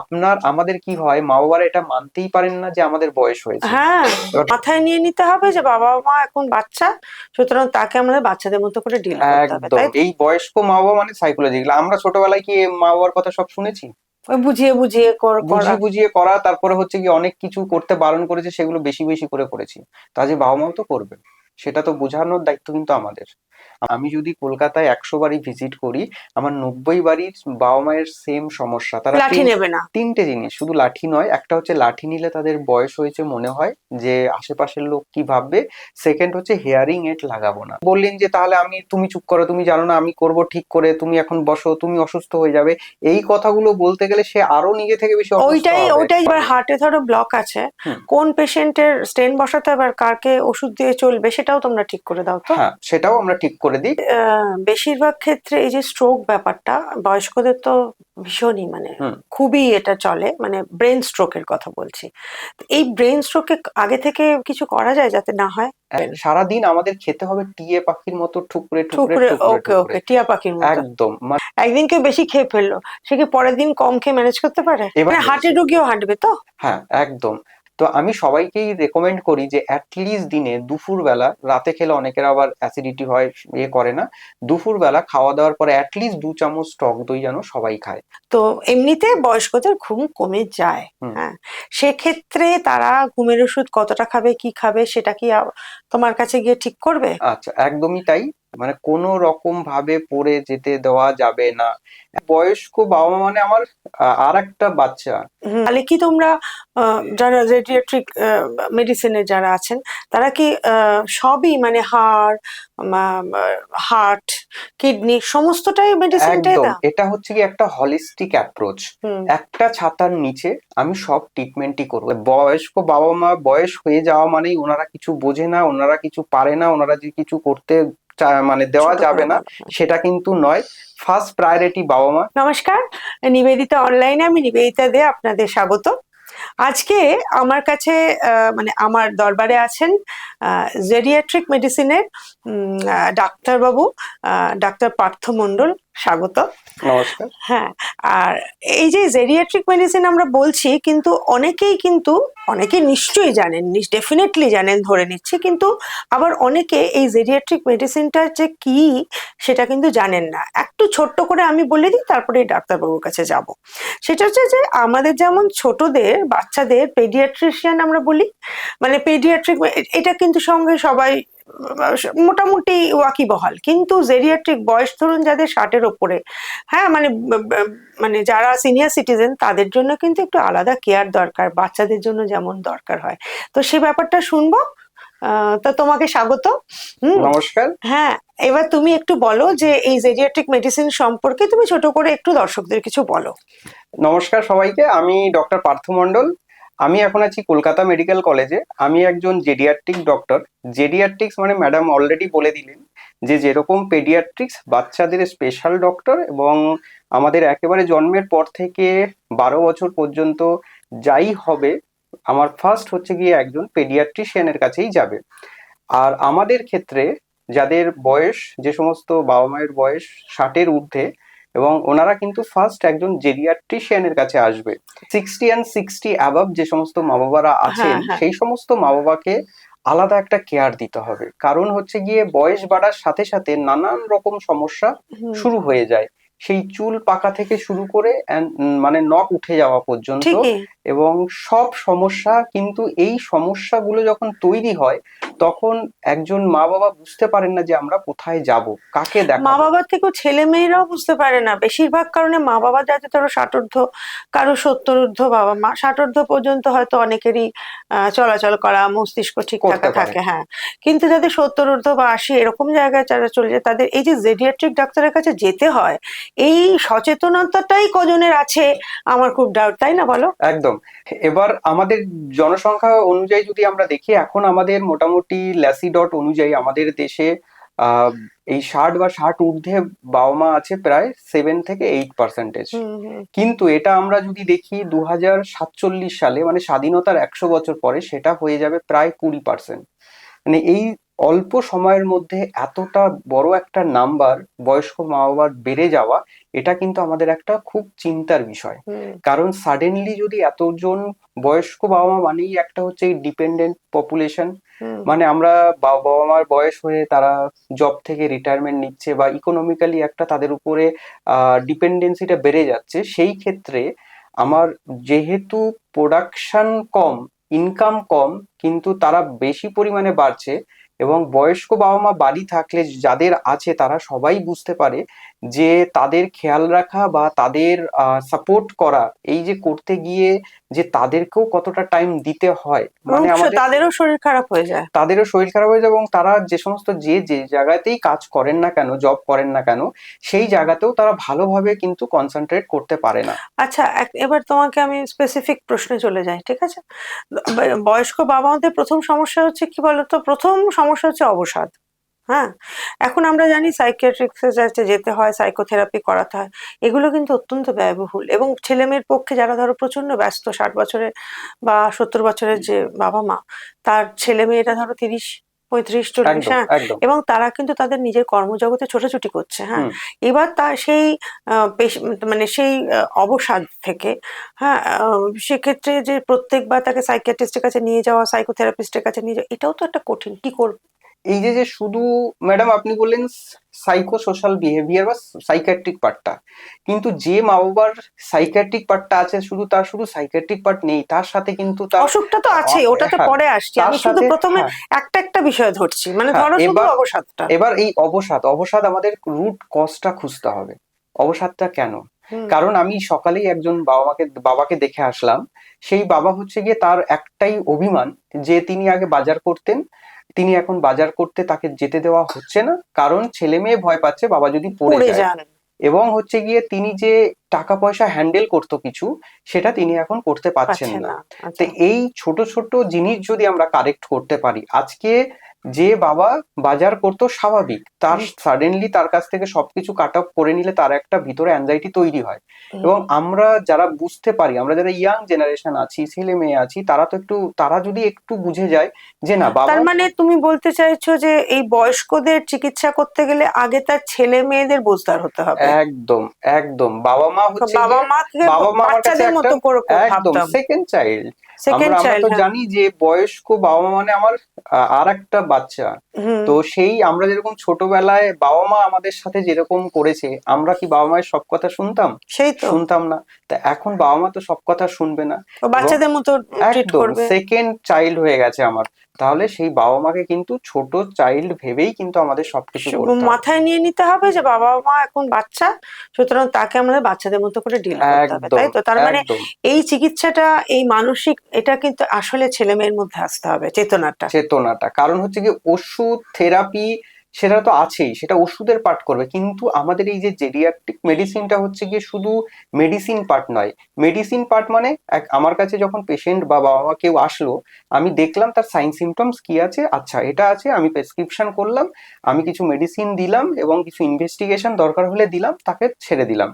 আপনার আমাদের কি হয়, মা বাবারা এটা মানতেই পারেন না যে আমাদের বয়স হয়েছে। হ্যাঁ, এবার মাথায় নিয়ে নিতে হবে যে বাবা মা এখন বাচ্চা, সুতরাং তাকে আমাদের বাচ্চাদের মতো করে ডিল করতে হবে, একদম তাই তো? এই বয়স্ক মা বাবা মানে সাইকোলজিক্যাল, আমরা ছোটবেলায় কি মা বাবার কথা সব শুনেছি? ওই বুঝিয়ে বুঝিয়ে করা। বুঝিয়ে বুঝিয়ে করা, তারপরে হচ্ছে কি অনেক কিছু করতে বারণ করেছে, সেগুলো বেশি বেশি করে করেছি। তা যে বাবা মাও তো করবে, সেটা তো বোঝানোর দায়িত্ব কিন্তু আমাদের। আমি যদি কলকাতায় 100 বাড়ি ভিজিট করি, আমার 90 বাড়ির বাবা মায়ের সেম সমস্যা। তারা লাঠি নেবে না। তিনটে জিনিস, শুধু লাঠি নয়, একটা হচ্ছে লাঠি নিলে তাদের বয়স হয়েছে মনে হয়, যে আশেপাশের লোক কি ভাববে। সেকেন্ড হচ্ছে হেয়ারিং এড লাগাবো না। বললেন যে তাহলে তুমি চুপ করো, তুমি জানো না আমি করব ঠিক করে, তুমি এখন বসো, তুমি অসুস্থ হয়ে যাবে। এই কথাগুলো বলতে গেলে সে আরো নিজে থেকে বেশি অসুস্থ ওইটাই হবে। ওইটাই এবার হার্টে ধরো ব্লক আছে, হুম। কোন পেশেন্টের স্টেন বসাতে হবে আর কাকে ওষুধ দিয়ে চলবে সেটাও তোমরা ঠিক করে দাও তো। হ্যাঁ, সেটাও আমরা ঠিক করে দিই। বেশিরভাগ ক্ষেত্রে এই যে স্ট্রোক ব্যাপারটা বয়স্কদের তো ভীষণই মানে হুম। খুবই এটা চলে, মানে ব্রেন স্ট্রোকের কথা বলছি। তো এই ব্রেন স্ট্রোকে আগে থেকে কিছু করা যায় যাতে না হয়? সারাদিন আমাদের খেতে হবে টিয়ে পাখির মতো, ঠুকরে ঠুকরে ঠুকরে, ঠুকরে ওকে ঠুকরে। ওকে, টিয়া পাখির মতো। একদম একদিন কেউ বেশি খেয়ে ফেললো, সে কি পরের দিন কম খেয়ে ম্যানেজ করতে পারে? এবার মানে হার্টের রোগীও হাঁটবে তো। হ্যাঁ, একদম। তো আমি সবাইকেই রেকমেন্ড করি যে অ্যাটলিস্ট দিনে দুপুর বেলা, রাতে খেলে অনেকের আবার অ্যাসিডিটি হয়, করে না। দুপুর বেলা খাওয়া দাওয়ার পরে অ্যাটলিস্ট 2 চামচ টক দই যেন সবাই খায়। তো এমনিতে বয়স্কদের ঘুম কমে যায়। হুম। হ্যাঁ, সেক্ষেত্রে তারা ঘুমের ওষুধ কতটা খাবে কি খাবে সেটা কি তোমার কাছে গিয়ে ঠিক করবে? আচ্ছা, একদমই তাই। মানে কোনো রকম ভাবে পড়ে যেতে দেওয়া যাবে না। বয়স্ক বাবা মা মানে আমার আর একটা বাচ্চা। তাহলে কি তোমরা যারা রেডিয়াট্রিক মেডিসিনের যারা আছেন তারা কি সবই মানে হার্ট, কিডনি সমস্তটাই মেডিসিনটাই একদম, দাও? এটা হচ্ছে কি একটা হলিস্টিক অ্যাপ্রোচ। হুম। একটা ছাতার নিচে আমি সব ট্রিটমেন্টই করবো। বয়স্ক বাবা মা বয়স হয়ে যাওয়া মানেই ওনারা কিছু বোঝে না, ওনারা কিছু পারে না, ওনারা যে কিছু করতে মানে দেওয়া ছোট যাবে করে না, বলো। সেটা কিন্তু নয়। ফার্স্ট প্রায়োরিটি বাবা মা। নমস্কার, নিবেদিতা অনলাইনে আমি নিবেদিতা দে আপনাদের স্বাগত। আজকে আমার কাছে মানে আমার দরবারে আছেন জেরিয়াট্রিক মেডিসিনের ডাক্তারবাবু, ডাক্তার পার্থ মণ্ডল। স্বাগত। নমস্কার। হ্যাঁ, আর এই যে জেরিয়াট্রিক মেডিসিন আমরা বলছি, কিন্তু অনেকে নিশ্চয়ই জানেন, ডেফিনেটলি জানেন ধরে নিচ্ছি, কিন্তু আবার অনেকে এই জেরিয়াট্রিক মেডিসিনটা যে কি সেটা কিন্তু জানেন না। একটু ছোট্ট করে আমি বলে দিই, তারপরে এই ডাক্তারবাবুর কাছে যাব। সেটা হচ্ছে যে আমাদের যেমন ছোটদের বাচ্চাদের পেডিয়াট্রিশিয়ান আমরা বলি, মানে পেডিয়াট্রিক, এটা কিন্তু সঙ্গে সবাই মোটামুটি ওয়াকিবহাল, কিন্তু জেরিয়াট্রিক বয়স ধরুন যাদের 60-এর ওপরে, হ্যাঁ মানে মানে যারা সিনিয়র সিটিজেন তাদের জন্য কিন্তু একটু আলাদা কেয়ার দরকার, বাচ্চাদের জন্য যেমন দরকার হয়। তো সে ব্যাপারটা শুনবো। তো তোমাকে স্বাগত। নমস্কার। হ্যাঁ, এবার তুমি একটু বলো যে এই জেরিয়াট্রিক মেডিসিন সম্পর্কে তুমি ছোট করে একটু দর্শকদের কিছু বলো। নমস্কার সবাইকে, আমি ডক্টর পার্থ মণ্ডল। আমি এখন আছি কলকাতা মেডিকেল কলেজে। আমি একজন জেডিয়াট্রিক ডক্টর। জেডিয়াট্রিক্স মানে ম্যাডাম অলরেডি বলে দিলেন, যে যেরকম পেডিয়াট্রিক্স বাচ্চাদের স্পেশাল ডক্টর, এবং আমাদের একেবারে জন্মের পর থেকে 12 বছর পর্যন্ত যাই হবে, আমার ফার্স্ট হচ্ছে গিয়ে একজন পেডিয়াট্রিশিয়ানের কাছেই যাবে। আর আমাদের ক্ষেত্রে যাদের বয়স, যে সমস্ত বাবা মায়ের বয়স 60-এর ঊর্ধ্বে, এবং ওনারা কিন্তু ফার্স্ট একজন জেরিয়াট্রিশিয়ানের কাছে আসবে। 60 অ্যাবাভ যে সমস্ত মা বাবারা আছেন, হ্যাঁ, হ্যাঁ। সেই সমস্ত মা বাবাকে আলাদা একটা কেয়ার দিতে হবে। কারণ হচ্ছে গিয়ে বয়স বাড়ার সাথে সাথে নানান রকম সমস্যা শুরু হয়ে যায়। সেই চুল পাকা থেকে শুরু করে মানে নখ উঠে যাওয়া পর্যন্ত। ঠিকই। এবং সব সমস্যা, কিন্তু এই সমস্যাগুলো যখন তৈরি হয়, তখন একজন মা বাবা বুঝতে পারেন না যে আমরা কোথায় যাব, কাকে মা দেখাবো। বাবার থেকেও ছেলে মেয়েরাও বুঝতে পারে না বেশিরভাগ কারণে। মা বাবা যাতে ধরো 60-ঊর্ধ্ব, কারো 70-ঊর্ধ্ব বাবা মা, 60-ঊর্ধ্ব পর্যন্ত হয়তো অনেকেরই চলাচল করা, মস্তিষ্ক ঠিক করতে থাকা পারে। থাকে, হ্যাঁ। কিন্তু যাদের 70-ঊর্ধ্ব বা 80 এরকম জায়গায় যারা চলে যায়, তাদের এই যে জেডিয়াট্রিক ডাক্তারের কাছে যেতে হয়, এই সচেতনতাটাই কজনের আছে আমার খুব ডাউট, তাই না বলো? একদম। এবার আমাদের জনসংখ্যা অনুযায়ী যদি আমরা দেখি, এখন আমাদের মোটামুটি ল্যাসি ডট অনুযায়ী আমাদের দেশে এই 60 বা 60 ঊর্ধ্বে বাবা মা আছে প্রায় 7 থেকে 8%। কিন্তু এটা আমরা যদি দেখি 2047 সালে, মানে স্বাধীনতার 100 বছর পরে, সেটা হয়ে যাবে প্রায় 20%। মানে এই অল্প সময়ের মধ্যে এতটা বড় একটা নাম্বার বয়স্ক মা বাবার বেড়ে যাওয়া, এটা কিন্তু আমাদের একটা খুব চিন্তার বিষয়। হুম কারণ সাডেনলি যদি এতজন বয়স্ক বাবা মা মানেই একটা হচ্ছে ডিপেন্ডেন্ট পপুলেশন, হুম মানে আমরা বাবা মার বয়স হয়ে তারা জব থেকে রিটায়ারমেন্ট নিচ্ছে বা ইকোনমিক্যালি একটা তাদের উপরে ডিপেন্ডেন্সিটা বেড়ে যাচ্ছে, সেই ক্ষেত্রে আমার যেহেতু প্রোডাকশন কম, ইনকাম কম, কিন্তু তারা বেশি পরিমাণে বাড়ছে, এবং বয়স্ক বাবা মা বাড়ি থাকলে যাদের আছে তারা সবাই বুঝতে পারে যে তাদের খেয়াল রাখা বা তাদের সাপোর্ট করা, এই যে করতে গিয়ে যে তাদেরকেও কতটা টাইম দিতে হয়, মানে আমাদের তাদেরও শরীর খারাপ হয়ে যায়। তাদেরও শরীর খারাপ হয়ে যায়, এবং তারা যে সমস্ত যে জায়গাতেই কাজ করেন না কেন, জব করেন না কেন, সেই জায়গাতেও তারা ভালোভাবে কিন্তু কনসেন্ট্রেট করতে পারে না। আচ্ছা, এবার তোমাকে আমি স্পেসিফিক প্রশ্নে চলে যাই, ঠিক আছে? বয়স্ক বাবা মাদের প্রথম সমস্যা হচ্ছে কি বলতো? প্রথম সমস্যা হচ্ছে অবসাদ। হ্যাঁ, এখন আমরা জানি সাইকিয়াট্রিক্সের কাছে যেতে হয়, সাইকোথেরাপি করাতে হয়। এগুলো কিন্তু অত্যন্ত ব্যয়বহুল, এবং ছেলে মেয়ের পক্ষে যারা ধরো প্রচন্ড ব্যস্ত, 60 বছরের বা 70 বছরের যে বাবা মা, তার ছেলে মেয়েরা ধরো 30, 35, 40, একদম, হ্যাঁ, একদম। এবং তারা কিন্তু তাদের নিজের কর্মজগতে ছোটাছুটি করছে, হ্যাঁ। হুম। এবার তার সেই মানে সেই অবসাদ থেকে, হ্যাঁ, সেক্ষেত্রে যে প্রত্যেকবার তাকে সাইকিয়াট্রিস্টের কাছে নিয়ে যাওয়া, সাইকোথেরাপিস্টের কাছে নিয়ে যাওয়া, এটাও তো একটা কঠিন। কি করবো? এই যে যে শুধু ম্যাডাম আপনি বললেন সাইকো সোশ্যাল বিহেভিয়ার বা সাইকিয়াট্রিক পার্টটা, কিন্তু যে মা বাবার সাইকিয়াট্রিক পার্টটা আছে, শুধু সাইকিয়াট্রিক পার্ট নেই, তার সাথে কিন্তু তার অসুখটা তো আছে, ওটাতে হ্যাঁ, পরে আসছি। তার আমি শুধু সাথে প্রথমে হ্যাঁ, একটা একটা বিষয় ধরছি, মানে হ্যাঁ, ধরো শুধু এবার অবসাদটা। এবার এই অবসাদ আমাদের রুট কজটা খুঁজতে হবে। অবসাদটা কেন? হুম কারণ আমি সকালেই একজন বাবাকে দেখে আসলাম। সেই বাবা হচ্ছে গিয়ে তার একটাই অভিমান যে তিনি আগে বাজার করতেন, তিনি এখন বাজার করতে তাকে যেতে দেওয়া হচ্ছে না, কারণ ছেলে মেয়ে ভয় পাচ্ছে বাবা যদি পড়ে পড়ে যায়। যান। এবং হচ্ছে গিয়ে তিনি যে টাকা পয়সা হ্যান্ডেল করতো কিছু, সেটা তিনি এখন করতে পারছেন পাচ্ছে না। না। তো আচ্ছা। এই ছোট ছোট জিনিস যদি আমরা কারেক্ট করতে পারি, আজকে যে বাবা বাজার করতো স্বাভাবিক, তার হুম, সাডেনলি তার কাছ থেকে সবকিছু কাট অফ করে নিলে তার একটা ভিতরে অ্যাংজাইটি তৈরি হয়। হুম। এবং আমরা যারা বুঝতে পারি, আমরা যারা ইয়াং জেনারেশন আছি, ছেলে মেয়ে আছি, তারা যদি একটু বুঝে যায় যে না বাবা, তার মানে তুমি বলতে চাইছো যে এই বয়স্কদের চিকিৎসা করতে গেলে আগে তার ছেলে মেয়েদের বোঝদার হতে হবে। একদম, একদম। বাবা মা হচ্ছে বাবা গিয়ে, মাকে বাবা মা আমার কাছে বাচ্চাদের একটা মতো করে একদম ভাবতাম। Second child. সেকেন্ড আমরা চাইল্ড, তো হ্যাঁ। জানি যে বয়স্ক বাবা মা মানে আমার আর একটা বাচ্চা। হুম। তো সেই আমরা যেরকম ছোটবেলায় বাবা মা আমাদের সাথে যেরকম করেছে, আমরা কি বাবা মায়ের সব কথা শুনতাম? সেই তো। শুনতাম না। তা এখন বাবা মা তো সব কথা শুনবে না, ও এবং বাচ্চাদের মতো ট্রিট একদম করবে। সেকেন্ড চাইল্ড হয়ে গেছে আমার। তাহলে সেই বাবা মাকে কিন্তু ছোট চাইল্ড ভেবেই কিন্তু আমাদের সবকিছু করতে হবে। মাথায় নিয়ে নিতে হবে যে বাবা মা এখন বাচ্চা, সুতরাং তাকে আমাদের বাচ্চাদের মতো করে ডিল করতে হবে, একদম, তাই তো? তার মানে একদম। এই চিকিৎসাটা, এই মানসিক এটা কিন্তু আসলে ছেলে মেয়ের মধ্যে আসতে হবে, চেতনাটা। চেতনাটা, কারণ হচ্ছে কি ওষুধ থেরাপি সেটা তো আছেই, সেটা ওষুধের পার্ট করবে, কিন্তু আমাদের এই যে জেরিয়াট্রিক মেডিসিনটা হচ্ছে গিয়ে শুধু মেডিসিন পার্ট নয়। মেডিসিন পার্ট মানে আমার কাছে যখন পেশেন্ট বা বাবা মা কেউ আসলো, আমি দেখলাম তার সাইন সিমটমস কি আছে, আচ্ছা এটা আছে, আমি প্রেসক্রিপশন করলাম, আমি কিছু মেডিসিন দিলাম এবং কিছু ইনভেস্টিগেশন দরকার হলে দিলাম, তাকে ছেড়ে দিলাম।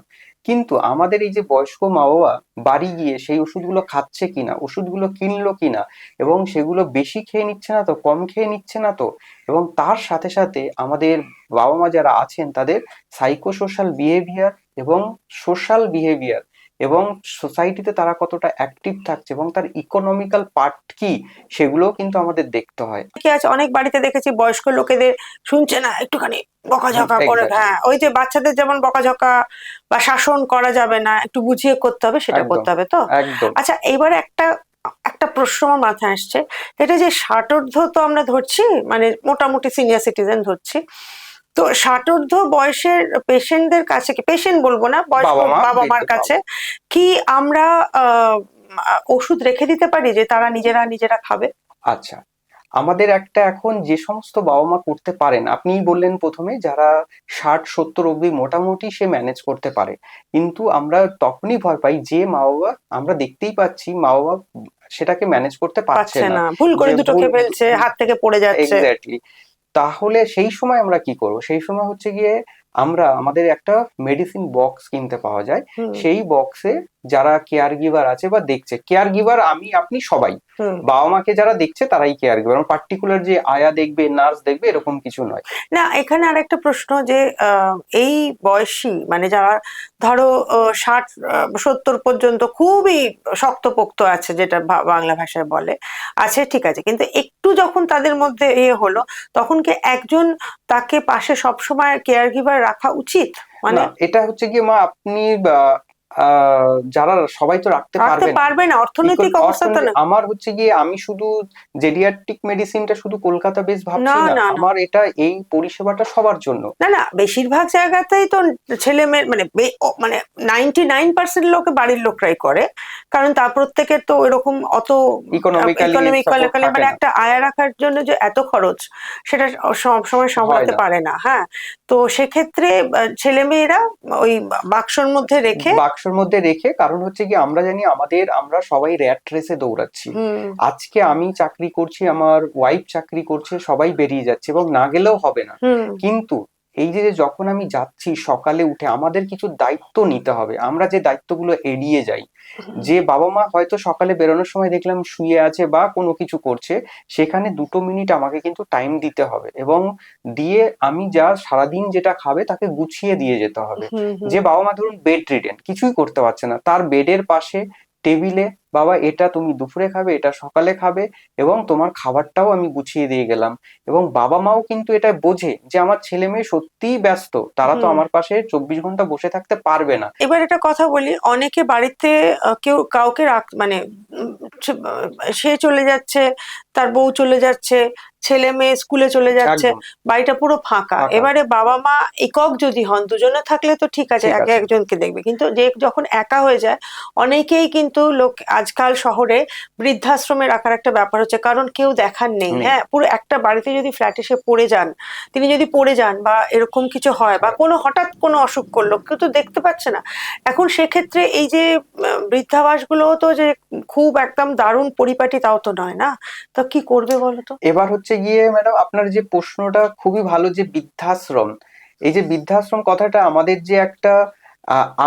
কিন্তু আমাদের এই যে বয়স্ক মা বাবা বাড়ি গিয়ে সেই ওষুধগুলো খাচ্ছে কিনা, ওষুধগুলো কিনলো কিনা, এবং সেগুলো বেশি খেয়ে নিচ্ছে না তো, কম খেয়ে নিচ্ছে না তো, এবং তার সাথে সাথে আমাদের বাবা মা যারা আছেন তাদের সাইকোসোশ্যাল বিহেভিয়ার এবং সোশ্যাল বিহেভিয়ার, এবং সোসাইটিতে তারা কতটা অ্যাক্টিভ থাকছে, এবং তার ইকোনমিক্যাল পার্ট কি, সেগুলোও কিন্তু আমাদের দেখতে হয়। কি আছে, অনেক বাড়িতে দেখেছি বয়স্ক লোকেদের শুনছে না একটুখানি বকাঝকা করে, এক্স্যাক্টলি। হ্যাঁ, ওই যে বাচ্চাদের যেমন বকাঝকা বা শাসন করা যাবে না, একটু বুঝিয়ে করতে হবে, সেটা একদম, করতে হবে তো। বাবা মা বাবা মার দেখতে কাছে পাবো। কি আমরা ওষুধ রেখে দিতে পারি যে তারা নিজেরা নিজেরা খাবে? আচ্ছা, আমাদের একটা এখন যে সমস্ত বাবা মা করতে পারেন, আপনিই বললেন প্রথমে যারা 60-70 অব্দি মোটামুটি সে ম্যানেজ করতে পারে, কিন্তু আমরা তখনই ভয় পাই যে মা বাবা আমরা দেখতেই পাচ্ছি মা বাবা সেটাকে ম্যানেজ করতে পারছে পাচ্ছে না, না, ভুল করে যে দুটো খেয়ে ফেলছে, হাত থেকে পড়ে যাচ্ছে। এক্স্যাক্টলি। তাহলে সেই সময় আমরা কি করব? সেই সময় হচ্ছে গিয়ে আমাদের একটা মেডিসিন বক্স কিনতে পাওয়া যায়। হুম সেই বক্সে যারা কেয়ার গিভার আছে বা দেখছে, কেয়ার গিভার আমি আপনি সবাই, হুম। বাবা মাকে যারা দেখছে তারাই কেয়ার গিভার, পার্টিকুলার যে আয়া দেখবে নার্স দেখবে এরকম কিছু নয়। না, এখানে আরেকটা প্রশ্ন যে এই বয়সী মানে যারা ধরো 60 70 পর্যন্ত খুবই শক্তপোক্ত আছে, যেটা বাংলা ভাষায় বলে আছে, ঠিক আছে, কিন্তু একটু যখন তাদের মধ্যে হলো, তখন কি একজন তাকে পাশে সবসময় কেয়ার গিভার রাখা উচিত? মানে না, এটা হচ্ছে গিয়ে মা আপনি যারা সবাই তো রাখতে রাখতে পারবে না। পারবে না, অর্থনৈতিক অবস্থা তো না। আমার হচ্ছে গিয়ে আমি শুধু জেডিয়াট্রিক মেডিসিনটা শুধু কলকাতা বেস ভাবছি না না, না না আমার এটা এই পরিষেবাটা সবার জন্য। না না, বেশিরভাগ জায়গাতেই তো ছেলে মেয়ে মানে মানে 99% লোকে বাড়ির লোকরাই করে, কারণ তা প্রত্যেকের তো এরকম অত ইকোনমিক্যালি সাপোর্ট ইকোনমিক্যালি থাকে মানে না, একটা আয়া রাখার জন্য যে এত খরচ, সেটা সব সময় হয় সামলাতে না। পারে না। হ্যাঁ, তো সেক্ষেত্রে ছেলে মেয়েরা ওই বাক্সর মধ্যে রেখে। বাক্সর মধ্যে রেখে, কারণ হচ্ছে কি আমরা জানি আমরা সবাই র্যাট রেসে দৌড়াচ্ছি। হুম আজকে আমি চাকরি করছি, আমার ওয়াইফ চাকরি করছে, সবাই বেরিয়ে যাচ্ছে এবং না গেলেও হবে না। হুম কিন্তু এই যে যখন আমি যাচ্ছি সকালে উঠে আমাদের কিছু দায়িত্ব নিতে হবে, আমরা যে দায়িত্বগুলো এড়িয়ে যাই, যে বাবা মা হয়তো সকালে বেরোনোর সময় দেখলাম শুয়ে আছে বা কোনো কিছু করছে, সেখানে 2 মিনিট আমাকে কিন্তু টাইম দিতে হবে এবং দিয়ে আমি যা সারাদিন যেটা খাবে তাকে গুছিয়ে দিয়ে যেতে হবে। হুম হুম যে বাবা মা ধরুন বেড রিডেন, কিছুই করতে পারছে না, তার বেডের পাশে টেবিলে বাবা এটা তুমি দুপুরে খাবে, এটা সকালে খাবে, এবং তোমার খাবারটাও আমি গুছিয়ে দিয়ে গেলাম। এবং বাবা মাও কিন্তু এটা বোঝে যে আমার ছেলে মেয়ে সত্যিই ব্যস্ত, তারা তো হুম। আমার পাশে 24 ঘন্টা বসে থাকতে পারবে না। এবার একটা কথা বলি, অনেকে বাড়িতে কেউ কাউকে মানে সে চলে যাচ্ছে, তার বউ চলে যাচ্ছে, ছেলে মেয়ে স্কুলে চলে যাচ্ছে, একদম বাড়িটা পুরো ফাঁকা। ফাঁকা। এবারে বাবা মা একক যদি হন, দুজনে থাকলে তো ঠিক আছে, ঠিক একে আছে। একজনকে দেখবে, কিন্তু যে যখন একা হয়ে যায়, অনেকেই কিন্তু লোক আজকাল শহরে বৃদ্ধাশ্রমে রাখার একটা ব্যাপার হচ্ছে, কারণ কেউ দেখার নেই। নেই। হ্যাঁ, পুরো একটা বাড়িতে যদি ফ্ল্যাট এসে পড়ে যান, তিনি যদি পড়ে যান বা এরকম কিছু হয়, বা কোনো হঠাৎ কোনো অসুখ করলো, কেউ তো দেখতে পাচ্ছে না। এখন সেক্ষেত্রে এই যে বৃদ্ধাবাসগুলো তো যে খুব একদম দারুণ পরিপাটি তাও তো নয় না, তা কি করবে বলো তো? এবার হচ্ছে গিয়ে ম্যাডাম আপনার যে প্রশ্নটা খুবই ভালো, যে বৃদ্ধাশ্রম, এই যে বৃদ্ধাশ্রম কথাটা আমাদের যে একটা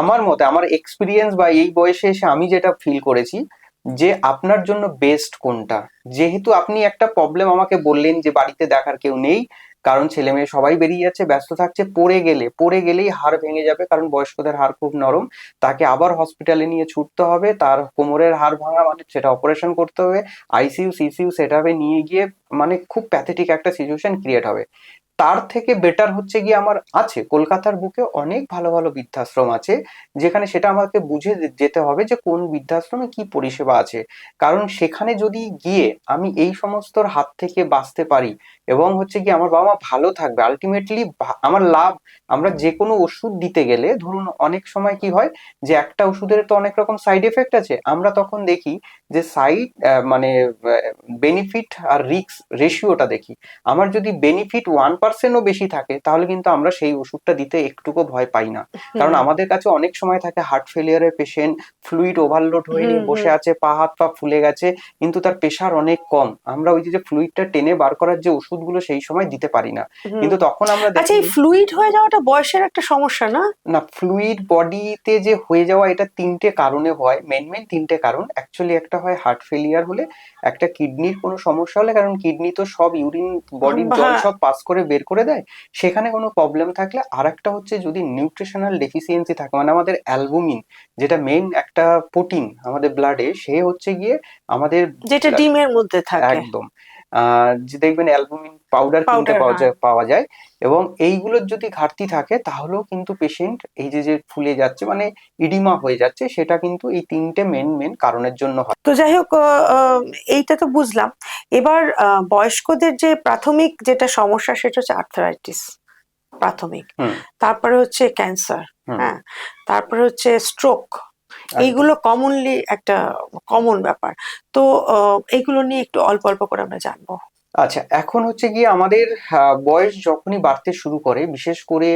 আমার মতে আমার এক্সপিরিয়েন্স বা এই বয়সে এসে আমি যেটা ফিল করেছি, যে আপনার জন্য বেস্ট কোনটা। যেহেতু আপনি একটা প্রবলেম আমাকে বললেন যে বাড়িতে দেখার কেউ নেই, কারণ ছেলে মেয়ে সবাই বেরিয়ে যাচ্ছে, ব্যস্ত থাকছে, পড়ে গেলেই হাড় ভেঙে যাবে, কারণ বয়স্কদের হাড় খুব নরম, তাকে আবার হসপিটালে নিয়ে ছুটতে হবে, তার কোমরের হাড় ভাঙা মানে সেটা অপারেশন করতে হবে, আইসিইউ সিসিইউ সেটআপে নিয়ে গিয়ে মানে খুব প্যাথেটিক একটা সিচুয়েশন ক্রিয়েট হবে। তার থেকে বেটার হচ্ছে গিয়ে আমার আছে কলকাতার বুকে অনেক ভালো ভালো বৃদ্ধাশ্রম আছে, যেখানে সেটা আমাকে বুঝে যেতে হবে যে কোন বৃদ্ধাশ্রমে কি পরিষেবা আছে। কারণ সেখানে যদি গিয়ে আমি এই সমস্তর হাত থেকে বাঁচতে পারি এবং হচ্ছে কি আমার বাবা মা ভালো থাকবে, আলটিমেটলি আমার লাভ। আমরা যে কোনো ওষুধ দিতে গেলে ধরুন অনেক সময় কি হয়, যে একটা ওষুধের তো অনেক রকম সাইড এফেক্ট আছে, আমরা তখন দেখি যে মানে বেনিফিট আর রিস্ক রেশিওটা দেখি। আমার যদি বেনিফিট 1%ও বেশি থাকে তাহলে কিন্তু আমরা সেই ওষুধটা দিতে একটুকু ভয় পাই না। কারণ হুম আমাদের কাছে অনেক সময় থাকে হার্ট ফেলিয়ারের পেশেন্ট, ফ্লুইড ওভারলোড হয়ে হুম নিয়ে বসে হুম আছে, পা হাত পা ফুলে গেছে, কিন্তু তার প্রেশার অনেক কম, আমরা ওই যে ফ্লুইডটা টেনে বার করার যে ওষুধগুলো সেই সময় দিতে পারি না। হুম। কিন্তু তখন আমরা আচ্ছা, দেখি এই ফ্লুইড হয়ে যাওয়াটা বয়সের একটা সমস্যা না? না, ফ্লুইড বডিতে যে হয়ে যাওয়া এটা তিনটে কারণে হয়, মেন তিনটে কারণ অ্যাকচুয়ালি। একটা হয় হার্ট ফেলিয়ার হলে, একটা কিডনির কোনো সমস্যা হলে, কারণ কিডনি তো সব ইউরিন বডির জল হ্যাঁ। সব পাস করে বের করে দেয়, সেখানে কোনো প্রবলেম থাকলে। আর একটা হচ্ছে যদি নিউট্রিশনাল ডেফিসিয়েন্সি থাকে, মানে আমাদের অ্যালবুমিন যেটা মেন একটা প্রোটিন আমাদের ব্লাডে, সে হচ্ছে গিয়ে আমাদের যেটা ডিমের মধ্যে থাকে। একদম যে দেখবেন অ্যালবুমিন পাউডার কিনতে পাউডার, হ্যাঁ। পাওয়া যায়। এবং এইগুলোর যদি ঘাটতি থাকে তাহলেও কিন্তু পেশেন্ট এই যে যে ফুলে যাচ্ছে মানে ইডিমা হয়ে যাচ্ছে, সেটা কিন্তু এই তিনটে মেন কারণের জন্য হয়। তো যাই হোক, এইটা তো বুঝলাম। এবার বয়স্কদের যে প্রাথমিক যেটা সমস্যা, সেটা হচ্ছে আর্থারাইটিস, প্রাথমিক। হুম। তারপরে হচ্ছে ক্যান্সার। হুম। হ্যাঁ, তারপরে হচ্ছে স্ট্রোক। একদম। এইগুলো কমনলি একটা কমন ব্যাপার। তো এইগুলো নিয়ে একটু অল্প অল্প করে আমরা জানবো। আচ্ছা, এখন হচ্ছে গিয়ে আমাদের বয়স যখনই বাড়তে শুরু করে, বিশেষ করে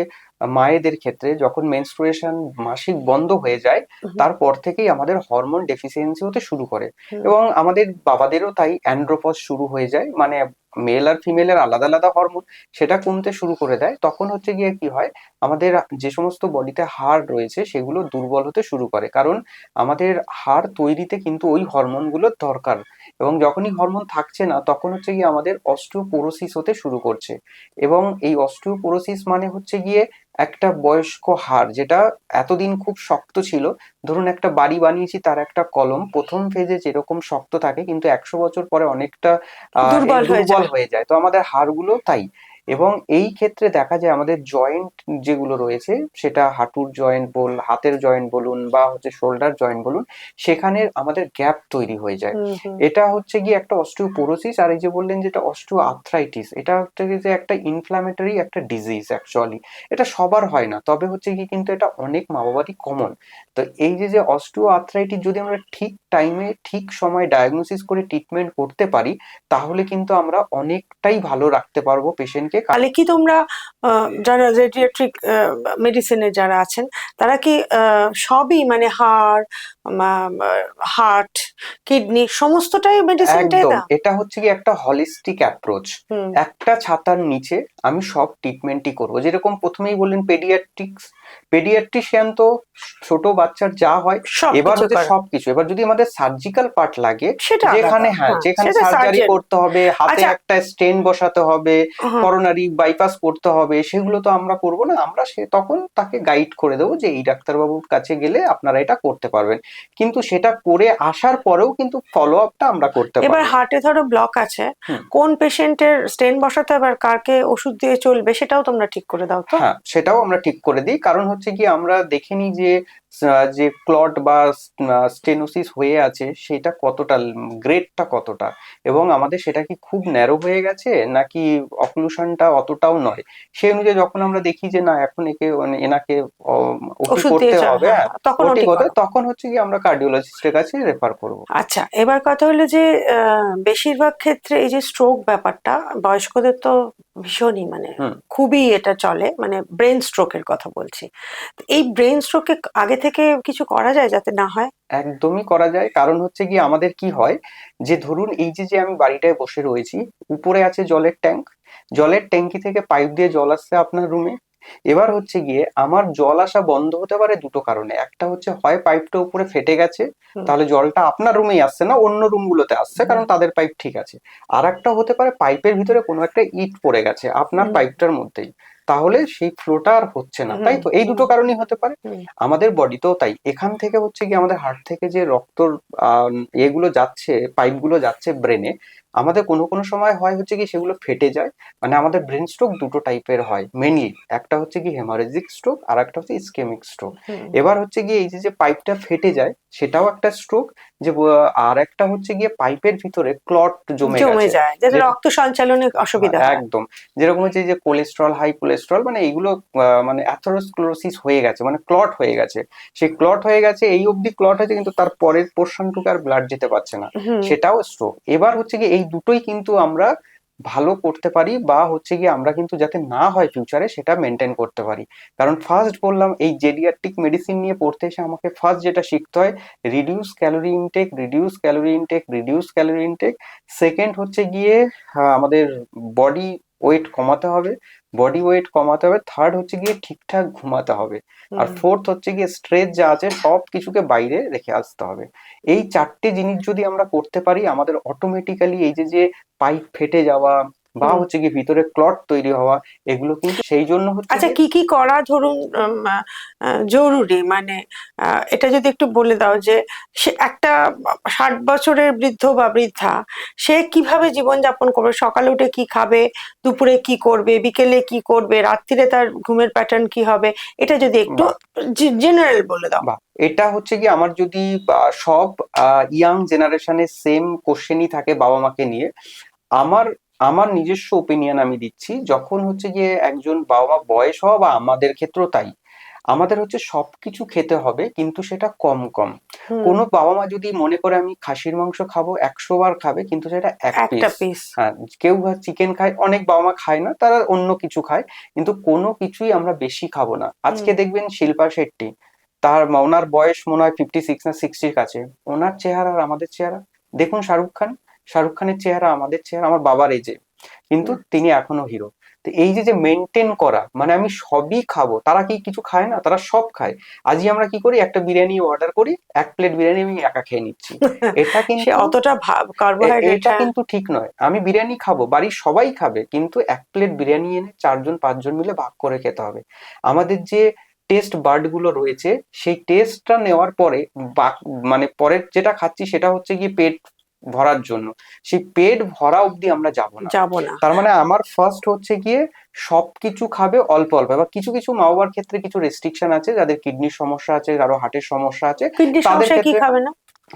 মায়েদের ক্ষেত্রে যখন মেনস্ট্রুয়েশন মাসিক বন্ধ হয়ে যায়, হুম তারপর থেকেই আমাদের হরমোন ডেফিসিয়েন্সি হতে শুরু করে। হুম এবং আমাদের বাবাদেরও তাই অ্যান্ড্রোপজ শুরু হয়ে যায়, মানে মেল আর ফিমেলের আলাদা আলাদা হরমোন সেটা কমতে শুরু করে দেয়, তখন হচ্ছে গিয়ে কি হয়, আমাদের যে সমস্ত বডিতে হাড় রয়েছে সেগুলো দুর্বল হতে শুরু করে, কারণ আমাদের হাড় তৈরিতে কিন্তু ওই হরমোনগুলোর দরকার। এবং যখনই হরমোন থাকছে না তখন হচ্ছে গিয়ে আমাদের অস্টিওপোরোসিস হতে শুরু করছে। এবং এই অস্টিওপোরোসিস মানে হচ্ছে গিয়ে একটা বয়স্ক হাড় যেটা এতদিন খুব শক্ত ছিল, ধরুন একটা বাড়ি বানিয়েছি, তার একটা কলম প্রথম ফেজে যেরকম শক্ত থাকে কিন্তু 100 বছর পরে অনেকটা দুর্বল হয়ে দুর্বল যায়। হয়ে যায়, তো আমাদের হাড়গুলো তাই। এবং এই ক্ষেত্রে দেখা যায় আমাদের জয়েন্ট যেগুলো রয়েছে, সেটা হাঁটুর জয়েন্ট হাতের জয়েন্ট বলুন বা হচ্ছে শোল্ডার জয়েন্ট বলুন, সেখানে আমাদের গ্যাপ তৈরি হয়ে যায়। হুম হুম। এটা হচ্ছে গিয়ে একটা অস্টিওপোরোসিস। আর এই যে বললেন যেটা অস্টিও আর্থ্রাইটিস, এটা হচ্ছে গিয়ে যে একটা ইনফ্ল্যামেটরি একটা ডিজিজ অ্যাকচুয়ালি। এটা সবার হয় না, তবে হচ্ছে কি কিন্তু এটা অনেক মা বাবারই কমন। তো এই যে যে অস্টিও আর্থ্রাইটিস যদি আমরা ঠিক টাইমে ঠিক সময় ডায়াগনোসিস করে ট্রিটমেন্ট করতে পারি, তাহলে কিন্তু আমরা অনেকটাই ভালো রাখতে পারবো পেশেন্টকে। তাহলে কি তোমরা যারা রেডিয়াট্রিক মেডিসিনের যারা আছেন তারা কি সবই মানে হাড়, হার্ট, কিডনি সমস্তটাই মেডিসিনটাই একদম, দাও? এটা হচ্ছে কি একটা হলিস্টিক অ্যাপ্রোচ। হুম। একটা ছাতার নিচে আমি সব ট্রিটমেন্টই করব। যেরকম প্রথমেই বললেন পেডিয়াট্রিক্স, পেডিয়াট্রিশিয়ান তো ছোট বাচ্চার যা হয়, এবার সবকিছু হচ্ছে করে সবকিছু। এবার যদি আমাদের সার্জিক্যাল পার্ট লাগে, সেটা আলাদা, যেখানে হ্যাঁ হ্যাঁ যেখানে সেটা সার্জারি সার্জেন। করতে হবে, হাতে আচ্ছা। একটা স্টেন বসাতে হবে, হ্যাঁ। করোনারি বাইপাস করতে হবে, সেগুলো তো আমরা করব না। আমরা সে তখন তাকে গাইড করে দেবো যে এই ডাক্তারবাবুর কাছে গেলে আপনারা এটা করতে পারবেন। কিন্তু সেটা করে আসার পরেও কিন্তু ফলো আপটা আমরা করতে এবার পারবো। হার্টে ধরো ব্লক আছে, হুম। কোন পেশেন্টের স্টেন বসাতে হবে আর কাকে ওষুধ দিয়ে চলবে সেটাও তোমরা ঠিক করে দাও তো? হ্যাঁ, সেটাও আমরা ঠিক করে দিই। কারণ হচ্ছে কি আমরা দেখে নিই যে যে ক্লট বা স্টেনোসিস হয়ে আছে সেটা কতটা, গ্রেডটা কতটা, এবং আমাদের সেটা কি খুব ন্যারো হয়ে গেছে নাকি অক্লুশনটা অতটাও নয়। সেই অনুযায়ী যখন আমরা দেখি যে না এখন একে মানে এনাকে ওটি ওষুধ দিয়ে করতে হবে, হ্যাঁ হ্যাঁ তখন ওটি ওটি করতে করো। হবে, তখন হচ্ছে কি আমরা কার্ডিওলজিস্টের কাছে রেফার করব। আচ্ছা, এবার কথা হলো যে বেশিরভাগ ক্ষেত্রে এই যে স্ট্রোক ব্যাপারটা বয়স্কদের তো ভীষণই মানে হুম। খুবই এটা চলে, মানে ব্রেন স্ট্রোকের কথা বলছি। তো এই ব্রেন স্ট্রোকে আগে থেকে কিছু করা যায় যাতে না হয়? একদমই করা যায়। কারণ হচ্ছে গিয়ে আমাদের কি হয়, যে ধরুন এই যে আমি বাড়িটায় বসে রয়েছি, উপরে আছে জলের ট্যাঙ্ক, জলের ট্যাঙ্কি থেকে পাইপ দিয়ে জল আসছে আপনার রুমে। এবার হচ্ছে গিয়ে আমার জল আসা বন্ধ হতে পারে দুটো কারণে। একটা হচ্ছে হয় পাইপটা উপরে ফেটে গেছে, হুম তাহলে জলটা আপনার রুমেই আসছে না, অন্য রুমগুলোতে আসছে, হুম কারণ তাদের পাইপ ঠিক আছে। আর একটা হতে পারে পাইপের ভিতরে কোনো একটা ইট পড়ে গেছে আপনার হুম পাইপটার মধ্যেই, তাহলে সেই ফ্লোটা আর হচ্ছে না, হুম তাই তো? এই হুম দুটো কারণই হতে পারে। হুম আমাদের বডিতেও তাই। এখান থেকে হচ্ছে গিয়ে আমাদের হার্ট থেকে যে রক্তর এগুলো যাচ্ছে, পাইপগুলো যাচ্ছে ব্রেনে, আমাদের কোনো কোনো সময় হয় হচ্ছে কি সেগুলো ফেটে যায়। মানে আমাদের ব্রেন স্ট্রোক দুটো টাইপের হয় মেনলি, একটা হচ্ছে কি হেমারেজিক স্ট্রোক আর একটা হচ্ছে ইসকেমিক স্ট্রোক। হুম এবার হচ্ছে গিয়ে এই যে যে পাইপটা ফেটে যায় সেটাও একটা স্ট্রোক, যে আর একটা হচ্ছে গিয়ে পাইপের ভিতরে ক্লট জমে জমে গেছে, যায় যাতে যে রক্ত সঞ্চালনে অসুবিধা হয়। একদম, যেরকম হচ্ছে যে কোলেস্ট্রল, হাই কোলেস্ট্রল, মানে এইগুলো মানে অ্যাথেরোস্ক্লেরোসিস হয়ে গেছে, মানে ক্লট হয়ে গেছে। সেই ক্লট হয়ে গেছে, এই অবধি ক্লট হয়েছে কিন্তু তার পরের পোর্শনটুকু আর ব্লাড যেতে পারছে না, হুম। সেটাও স্ট্রোক। এবার হচ্ছে কি এই দুটোই কিন্তু আমরা ভালো করতে পারি, বা হচ্ছে কি আমরা কিন্তু যাতে না হয় ফিউচারে সেটা মেনটেন করতে পারি। কারণ ফার্স্ট বললাম এই জেডিয়াট্রিক মেডিসিন নিয়ে পড়তে এসে আমাকে ফার্স্ট যেটা শিখতে হয়, reduce calorie intact, reduce calorie intact, reduce calorie intact. Second হচ্ছে গিয়ে আমাদের বডি ওয়েট কমাতে হবে, বডি ওয়েট কমাতে হবে। থার্ড হচ্ছে গিয়ে ঠিকঠাক ঘুমাতে হবে। আর হুম। ফোর্থ হচ্ছে গিয়ে স্ট্রেস যা আছে সব কিছুকে বাইরে রেখে আসতে হবে। এই চারটে জিনিস যদি আমরা করতে পারি, আমাদের অটোমেটিক্যালি এই যে যে পাইপ ফেটে যাওয়া বা হুম। হচ্ছে গিয়ে ভিতরে ক্লট তৈরি হওয়া, এগুলো কিন্তু সেই জন্য হচ্ছে আচ্ছা, গিয়ে। কি কি করা ধরুন জরুরি, মানে এটা যদি একটু বলে দাও যে সে একটা 60 বছরের বৃদ্ধ বা বৃদ্ধা সে কিভাবে জীবনযাপন করবে, সকালে উঠে কি খাবে, দুপুরে কি করবে, বিকেলে কি করবে, রাত্রিরে তার ঘুমের প্যাটার্ন কি হবে, এটা যদি একটু বা জেনারেল বলে দাও। বা এটা হচ্ছে কি আমার যদি সব ইয়াং জেনারেশনের সেম কোশ্চেনই থাকে বাবা মাকে নিয়ে, আমার আমার নিজস্ব ওপিনিয়ন আমি দিচ্ছি। যখন হচ্ছে গিয়ে একজন বাবা মা বয়স হওয়া, বা আমাদের ক্ষেত্রেও তাই, আমাদের হচ্ছে সবকিছু খেতে হবে কিন্তু সেটা কম কম। হুম। কোনো বাবা মা যদি মনে করে আমি খাসির মাংস খাবো, 100 বার খাবে কিন্তু সেটা এক একটা পিস। পিস। হ্যাঁ, কেউ চিকেন খায়, অনেক বাবা মা খায় না, তারা অন্য কিছু খায়, কিন্তু কোনো কিছুই আমরা বেশি খাবো না। হুম। আজকে দেখবেন শিল্পা শেট্টি, ওনার বয়স মনে হয় 56 না 60-র কাছে, ওনার চেহারা আর আমাদের চেহারা দেখুন। শাহরুখ খান, শাহরুখ খানের চেহারা আমাদের চেহারা, আমার বাবার এজে, কিন্তু তিনি এখনো হিরো। তো এই যে যে মেনটেন করা, মানে আমি সবই খাবো, তারা কি কিছু খায় না? তারা সব খায়। আজই আমরা কি করি, একটা বিরিয়ানি অর্ডার করি, 1 প্লেট বিরিয়ানি আমি একা খেয়ে নিচ্ছি। এটা সে কিন্তু অতটা কার্বোহাইড্রেট। এটা কিন্তু ঠিক নয়। আমি বিরিয়ানি খাবো, বাড়ির সবাই খাবে, কিন্তু 1 প্লেট বিরিয়ানি এনে 4 জন 5 জন মিলে ভাগ করে খেতে হবে। আমাদের যে টেস্ট বার্ড গুলো রয়েছে, সেই টেস্টটা নেওয়ার পরে মানে পরের যেটা খাচ্ছি সেটা হচ্ছে গিয়ে পেট ভরার জন্য। সেই পেট ভরা অবধি আমরা যাব না। যাব না। তার মানে আমার ফার্স্ট হচ্ছে গিয়ে সবকিছু খাবে অল্প অল্প। এবার কিছু কিছু মা বাবার ক্ষেত্রে কিছু রেস্ট্রিকশন আছে, যাদের কিডনির সমস্যা আছে, কারো হার্টের সমস্যা আছে, কিডনির তাদের সমস্যা কি ক্ষেত্রে খাবে না?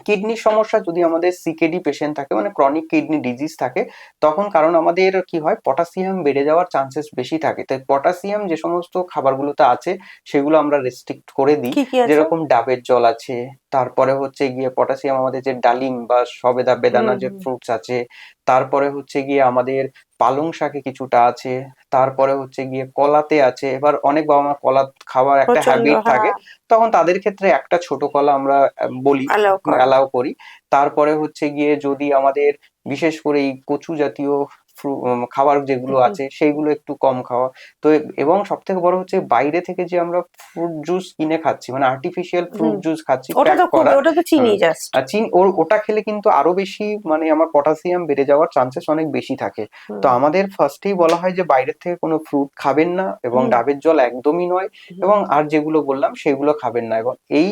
কিডনির সমস্যা যদি আমাদের সিকেডি পেশেন্ট থাকে, মানে ক্রনিক কিডনি ডিজিজ থাকে, তখন কারণ আমাদের কি হয়, পটাশিয়াম বেড়ে যাওয়ার চান্সেস বেশি থাকে। তাই পটাশিয়াম যে সমস্ত খাবারগুলোতে আছে সেগুলো আমরা রেস্ট্রিক্ট করে দিই। কি কি আছে? যেরকম ডাবের জল আছে, তারপরে হচ্ছে গিয়ে পটাশিয়াম আমাদের যে ডালিম বা সবেদা বেদানা যে হুম। ফ্রুটস আছে, তারপরে হচ্ছে গিয়ে আমাদের পালং শাকে কিছুটা আছে, তারপরে হচ্ছে গিয়ে কলাতে আছে। এবার অনেক বাবা মা কলা খাওয়ার একটা প্রচন্ড, হ্যাবিট থাকে, হ্যাঁ। তখন তাদের ক্ষেত্রে একটা ছোট কলা আমরা বলি, অ্যালাউ করে। অ্যালাউ করি। তারপরে হচ্ছে গিয়ে যদি আমাদের বিশেষ করে এই কচু জাতীয় খাবার যেগুলো হুম, আছে সেইগুলো একটু কম খাওয়া। তো এবং সব থেকে বড় হচ্ছে বাইরে থেকে যে আমরা ফ্রুট জুস কিনে খাচ্ছি, মানে আর্টিফিশিয়াল ফ্রুট হুম। জুস খাচ্ছি ওটা প্যাক তো খুব, করা। ওটা তো চিনি হুম, জাস্ট। আর ওটা খেলে কিন্তু আরো বেশি, মানে আমার পটাশিয়াম বেড়ে যাওয়ার চান্সেস অনেক বেশি থাকে। তো আমাদের ফার্স্টেই বলা হয় যে বাইরের থেকে কোনো ফ্রুট খাবেন না, এবং হুম। ডাবের জল একদমই নয়, হুম। এবং আর যেগুলো বললাম সেগুলো খাবেন না। এবং এই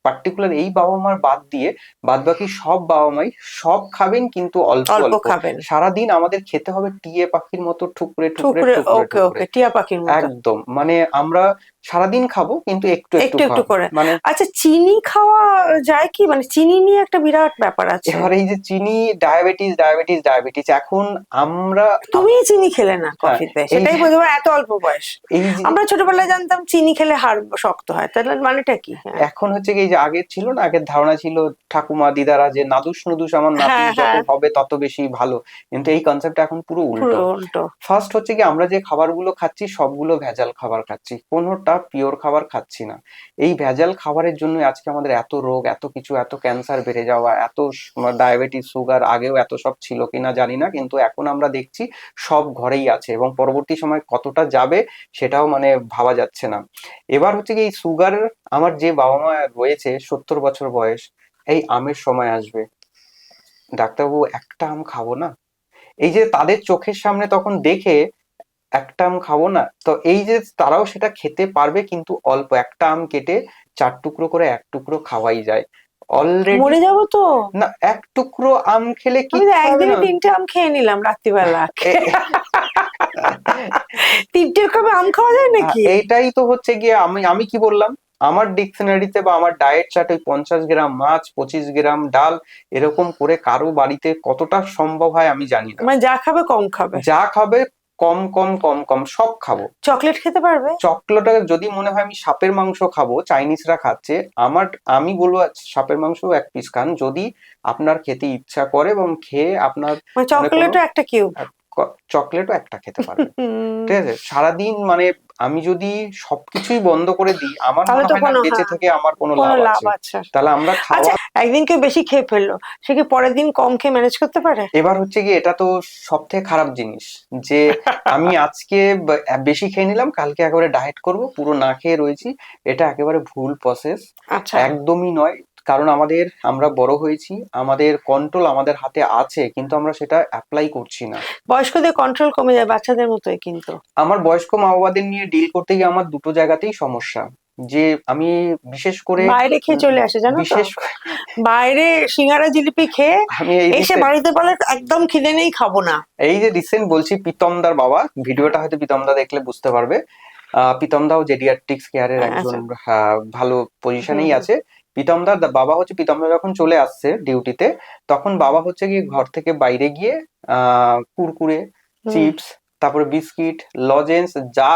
পার্টিকুলার এই বাবা মার বাদ দিয়ে বাদ বাকি সব বাবা মাই সব খাবেন, কিন্তু অল্প অল্প অল্প। খাবেন। সারাদিন আমাদের খেতে হবে টিয়ে পাখির মতো, ঠুকরে ঠুকরে ঠুকরে, ঠুকরে ওকে ঠুকরে। ওকে, টিয়া পাখির মতো। একদম, মানে আমরা সারাদিন খাবো কিন্তু একটু একটু একটু একটু খাবো, করে। মানে। আচ্ছা, চিনি খাওয়া যায় কি? মানে চিনি নিয়ে একটা বিরাট ব্যাপার আছে। এবার এই যে চিনি, ডায়াবেটিস ডায়াবেটিস ডায়াবেটিস, এখন আমরা তুমিই চিনি খেলে না হ্যাঁ, কফিতে, এই সেটাই যে বোঝো, এত অল্প বয়স। এই যে আমরা ছোটবেলায় জানতাম চিনি খেলে হাড় শক্ত হয়, তাহলে মানেটা কি? হ্যাঁ, এখন হচ্ছে কি, এই যে আগের ছিল না, আগের ধারণা ছিল ঠাকুমা দিদারা যে নাদুস নুদুস আমার নাতি হ্যাঁ, যত হ্যাঁ। হবে তত বেশি ভালো। কিন্তু এই কনসেপ্টটা এখন পুরো পুরো উল্টো। উল্টো। ফার্স্ট হচ্ছে কি, আমরা যে খাবারগুলো খাচ্ছি সবগুলো ভেজাল খাবার খাচ্ছি, কোনোটা পিওর খাবার খাচ্ছি না। এই ভেজাল খাবারের জন্য আজকে আমাদের এত রোগ, এত কিছু, এত ক্যান্সার বেড়ে যাওয়া, এত ডায়াবেটিস সুগার। আগেও এত সব ছিল কিনা জানি না, কিন্তু এখন আমরা দেখছি সব ঘরেই আছে, এবং পরবর্তী সময় কতটা যাবে সেটাও মানে ভাবা যাচ্ছে না। এবার হচ্ছে কি, এই সুগার, আমার যে বাবা মা রয়েছে 70 বছর বয়স, এই আমের সময় আসবে, ডাক্তারবাবু একটা আম খাবো না, এই যে তাদের চোখের সামনে তখন দেখে একটা আম খাবো না, তো এই যে তারাও সেটা খেতে পারবে, কিন্তু অল্প একটা আম কেটে 4 টুকরো করে 1 টুকরো খাওয়াই যায় অলরেডি। মরে যাবো তো। না, 1 টুকরো আম খেলে আমি তো কিচ্ছু হবে একদিনে না। 3টে আম খেয়ে নিলাম রাত্রিবেলা। এ- 3টে কবে আম খাওয়া যায় নাকি? এইটাই তো হচ্ছে গিয়ে, আমি আমি কি বললাম, আমার ডিকশনারিতে বা আমার ডায়েট চার্টে 50 গ্রাম মাছ, 25 গ্রাম ডাল, এরকম করে কারো বাড়িতে কতটা সম্ভব হয় আমি জানি না। মানে যা খাবে কম খাবে। যা খাবে কম কম কম কম সব খাবো। চকলেট খেতে পারবে? চকলেটে যদি মনে হয় আমি সাপের মাংস খাবো, চাইনিজরা খাচ্ছে, আমি বলবো সাপের মাংস 1 পিস খান, যদি আপনার খেতে ইচ্ছা করে এবং খেয়ে আপনার মানে মানে কোনো চকলেটও একটা কিউব? চকলেটও একটা খেতে পারবে। ঠিক আছে, সারাদিন মানে আমি যদি সবকিছুই বন্ধ করে দিই, আমার তাহলে মনে তো হয় না কোনো, বেঁচে হ্যাঁ, থেকে আমার কোনো কোনো লাভ লাভ আছে। আছে? তাহলে আমরা আচ্ছা, খাওয়া। একদিন কেউ বেশি খেয়ে ফেললো, সে কি পরের দিন কম খেয়ে ম্যানেজ করতে পারে? এবার হচ্ছে কি, এটা তো সব থেকে খারাপ জিনিস, যে আমি আজকে বেশি খেয়ে নিলাম, কালকে একেবারে ডায়েট করব, পুরো না খেয়ে রয়েছি। এটা একেবারে ভুল প্রসেস, আচ্ছা। একদমই নয়। কারণ আমরা বড় হয়েছি, আমাদের কন্ট্রোল আমাদের হাতে আছে, কিন্তু আমরা সেটা অ্যাপ্লাই করছি না। বয়স্কদের কন্ট্রোল কমে যায়, বাচ্চাদের মতোই কিন্তু। আমার বয়স্ক মা বাবাদের নিয়ে ডিল করতে গিয়ে আমার দুটো জায়গাতেই সমস্যা, যে আমি বিশেষ করে বাইরে খেয়ে চলে আসে, জানো তো, বিশেষ বাইরে সিঙ্গারা জিলিপি খেয়ে আমি এই এসে বাড়িতে বলে একদম খিদে নেই, খাবো না। এই যে রিসেন্ট বলছি, প্রীতমদার বাবা, ভিডিওটা হয়তো প্রীতমদা দেখলে বুঝতে পারবে। প্রীতমদাও জেডিয়াট্রিক্স কেয়ারের একজন আচ্ছা। ভালো হুম, পজিশনেই হুম। আছে। প্রীতমদার বাবা হচ্ছে, প্রীতমদা যখন চলে আসছে ডিউটিতে, তখন বাবা হচ্ছে গিয়ে ঘর থেকে বাইরে গিয়ে কুরকুরে, হুম। চিপস, তারপরে বিস্কিট, লজেন্স যা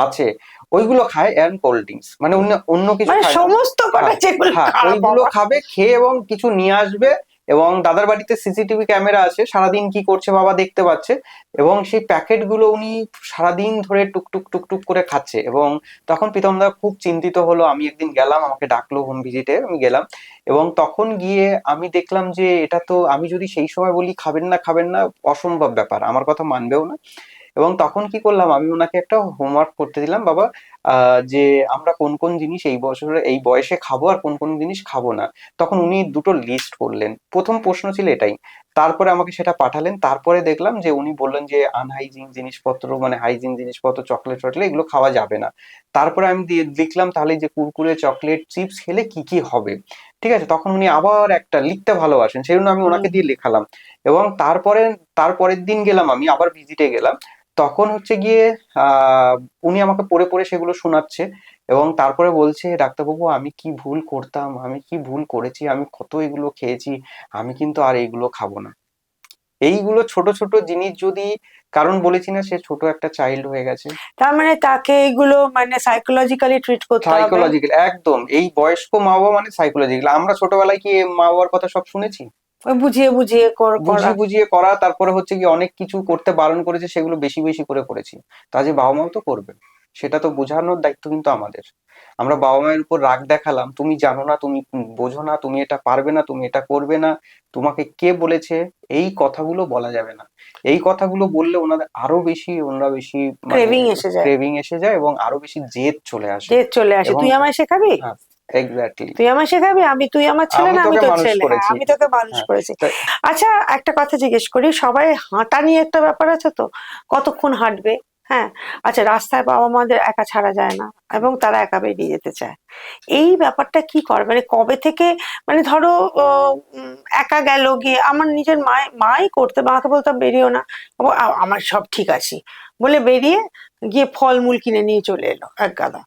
আছে ওইগুলো খায়, এন্ড কোল্ড ড্রিঙ্কস, মানে অন্য অন্য কিছু মানে খায় না। সমস্ত কটা হ্যাঁ, যেগুলো হ্যাঁ, খারাপ ওইগুলো বাবা। খাবে, খেয়ে এবং কিছু নিয়ে আসবে, এবং দাদার বাড়িতে সিসিটিভি ক্যামেরা আছে, সারাদিন কি করছে বাবা দেখতে পাচ্ছে, এবং সেই প্যাকেট গুলো উনি সারাদিন ধরে টুকটুক টুকটুক করে খাচ্ছে। এবং তখন প্রীতম দা খুব চিন্তিত হলো। আমি একদিন গেলাম, আমাকে ডাকলো হোম ভিজিটে, আমি গেলাম, এবং তখন গিয়ে আমি দেখলাম যে এটা তো, আমি যদি সেই সময় বলি খাবেন না খাবেন না, অসম্ভব ব্যাপার, আমার কথা মানবেও না। এবং তখন কি করলাম, আমি ওনাকে একটা হোমওয়ার্ক করতে দিলাম, বাবা যে আমরা কোন কোন জিনিস এই বছরে এই বয়সে খাবো আর কোন কোন জিনিস খাবো না। তখন উনি দুটো লিস্ট করলেন, প্রথম প্রশ্ন ছিল এটাই। তারপরে আমাকে সেটা পাঠালেন, তারপরে দেখলাম যে উনি বললেন যে আনহাইজিন জিনিসপত্র, মানে হাইজিন জিনিসপত্র, চকলেট টকলেট এগুলো খাওয়া যাবে না। তারপরে আমি লিখলাম তাহলে যে কুরকুরে, চকলেট, চিপস খেলে কি কি হবে। ঠিক আছে, তখন উনি আবার একটা লিখতে ভালোবাসেন, সেই জন্য আমি ওনাকে দিয়ে লেখালাম। এবং তারপরের দিন গেলাম, আমি আবার ভিজিটে গেলাম, তখন হচ্ছে গিয়ে আহ উনি আমাকে পড়ে পড়ে সেগুলো শোনাচ্ছে। এবং তারপরে বলছে, ডাক্তারবাবু আমি কি ভুল করতাম, আমি কি ভুল করেছি, আমি কত এগুলো খেয়েছি, আমি কিন্তু আর এগুলো খাবো না। এইগুলো ছোট ছোট জিনিস যদি, কারণ বলেছি না সে ছোট একটা চাইল্ড হয়ে গেছে, তার মানে তাকে এগুলো মানে সাইকোলজিক্যালি ট্রিট করতে হবে। সাইকোলজিক্যাল, একদম এই বয়স্ক মা বাবা মানে সাইকোলজিক্যাল। আমরা ছোটবেলায় কি মা বাবার কথা সব শুনেছি? ওই বুঝিয়ে বুঝিয়ে করা। বুঝিয়ে বুঝিয়ে করা, তারপরে হচ্ছে কি অনেক কিছু করতে বারণ করেছে, সেগুলো বেশি বেশি করে করেছি। তা যে বাবা মাও তো করবে, সেটা তো বোঝানোর দায়িত্ব কিন্তু আমাদের। আমরা বাবা মায়ের উপর রাগ দেখালাম, তুমি জানো না, তুমি বোঝো না, তুমি এটা পারবে না, তুমি এটা করবে না, তোমাকে কে বলেছে, এই কথাগুলো বলা যাবে না। এই কথাগুলো বললে ওনারা বেশি মানে ক্রেভিং এসে যায়। ক্রেভিং এসে যায়, এবং আরো বেশি জেদ চলে আসে। যে চলে আসে, এবং তুই আমায় শেখাবি, হ্যাঁ, এক্স্যাক্টলি, তুই আমায় শেখাবি, তুই আমার ছেলে আমি না, আমি তোকে তোর মানুষ ছেলে, হ্যাঁ করেছি। আমি তোকে মানুষ হ্যাঁ, করেছি। তাই। আচ্ছা, একটা কথা জিজ্ঞেস করি, সবাই হাঁটা নিয়ে একটা ব্যাপার আছে তো, কতক্ষণ হাঁটবে? হ্যাঁ। আচ্ছা, রাস্তায় বাবা মাদের একা ছাড়া যায় না, এবং তারা একা বেরিয়ে যেতে চায়। এই ব্যাপারটা কি করে, মানে কবে থেকে, মানে ধরো একা গেল গিয়ে, আমার নিজের মাই করতে, মাকে বলতাম বেরিয়েও না, আমার সব ঠিক আছে বলে বেরিয়ে গিয়ে ফলমূল কিনে নিয়ে চলে এলো এক গাদা,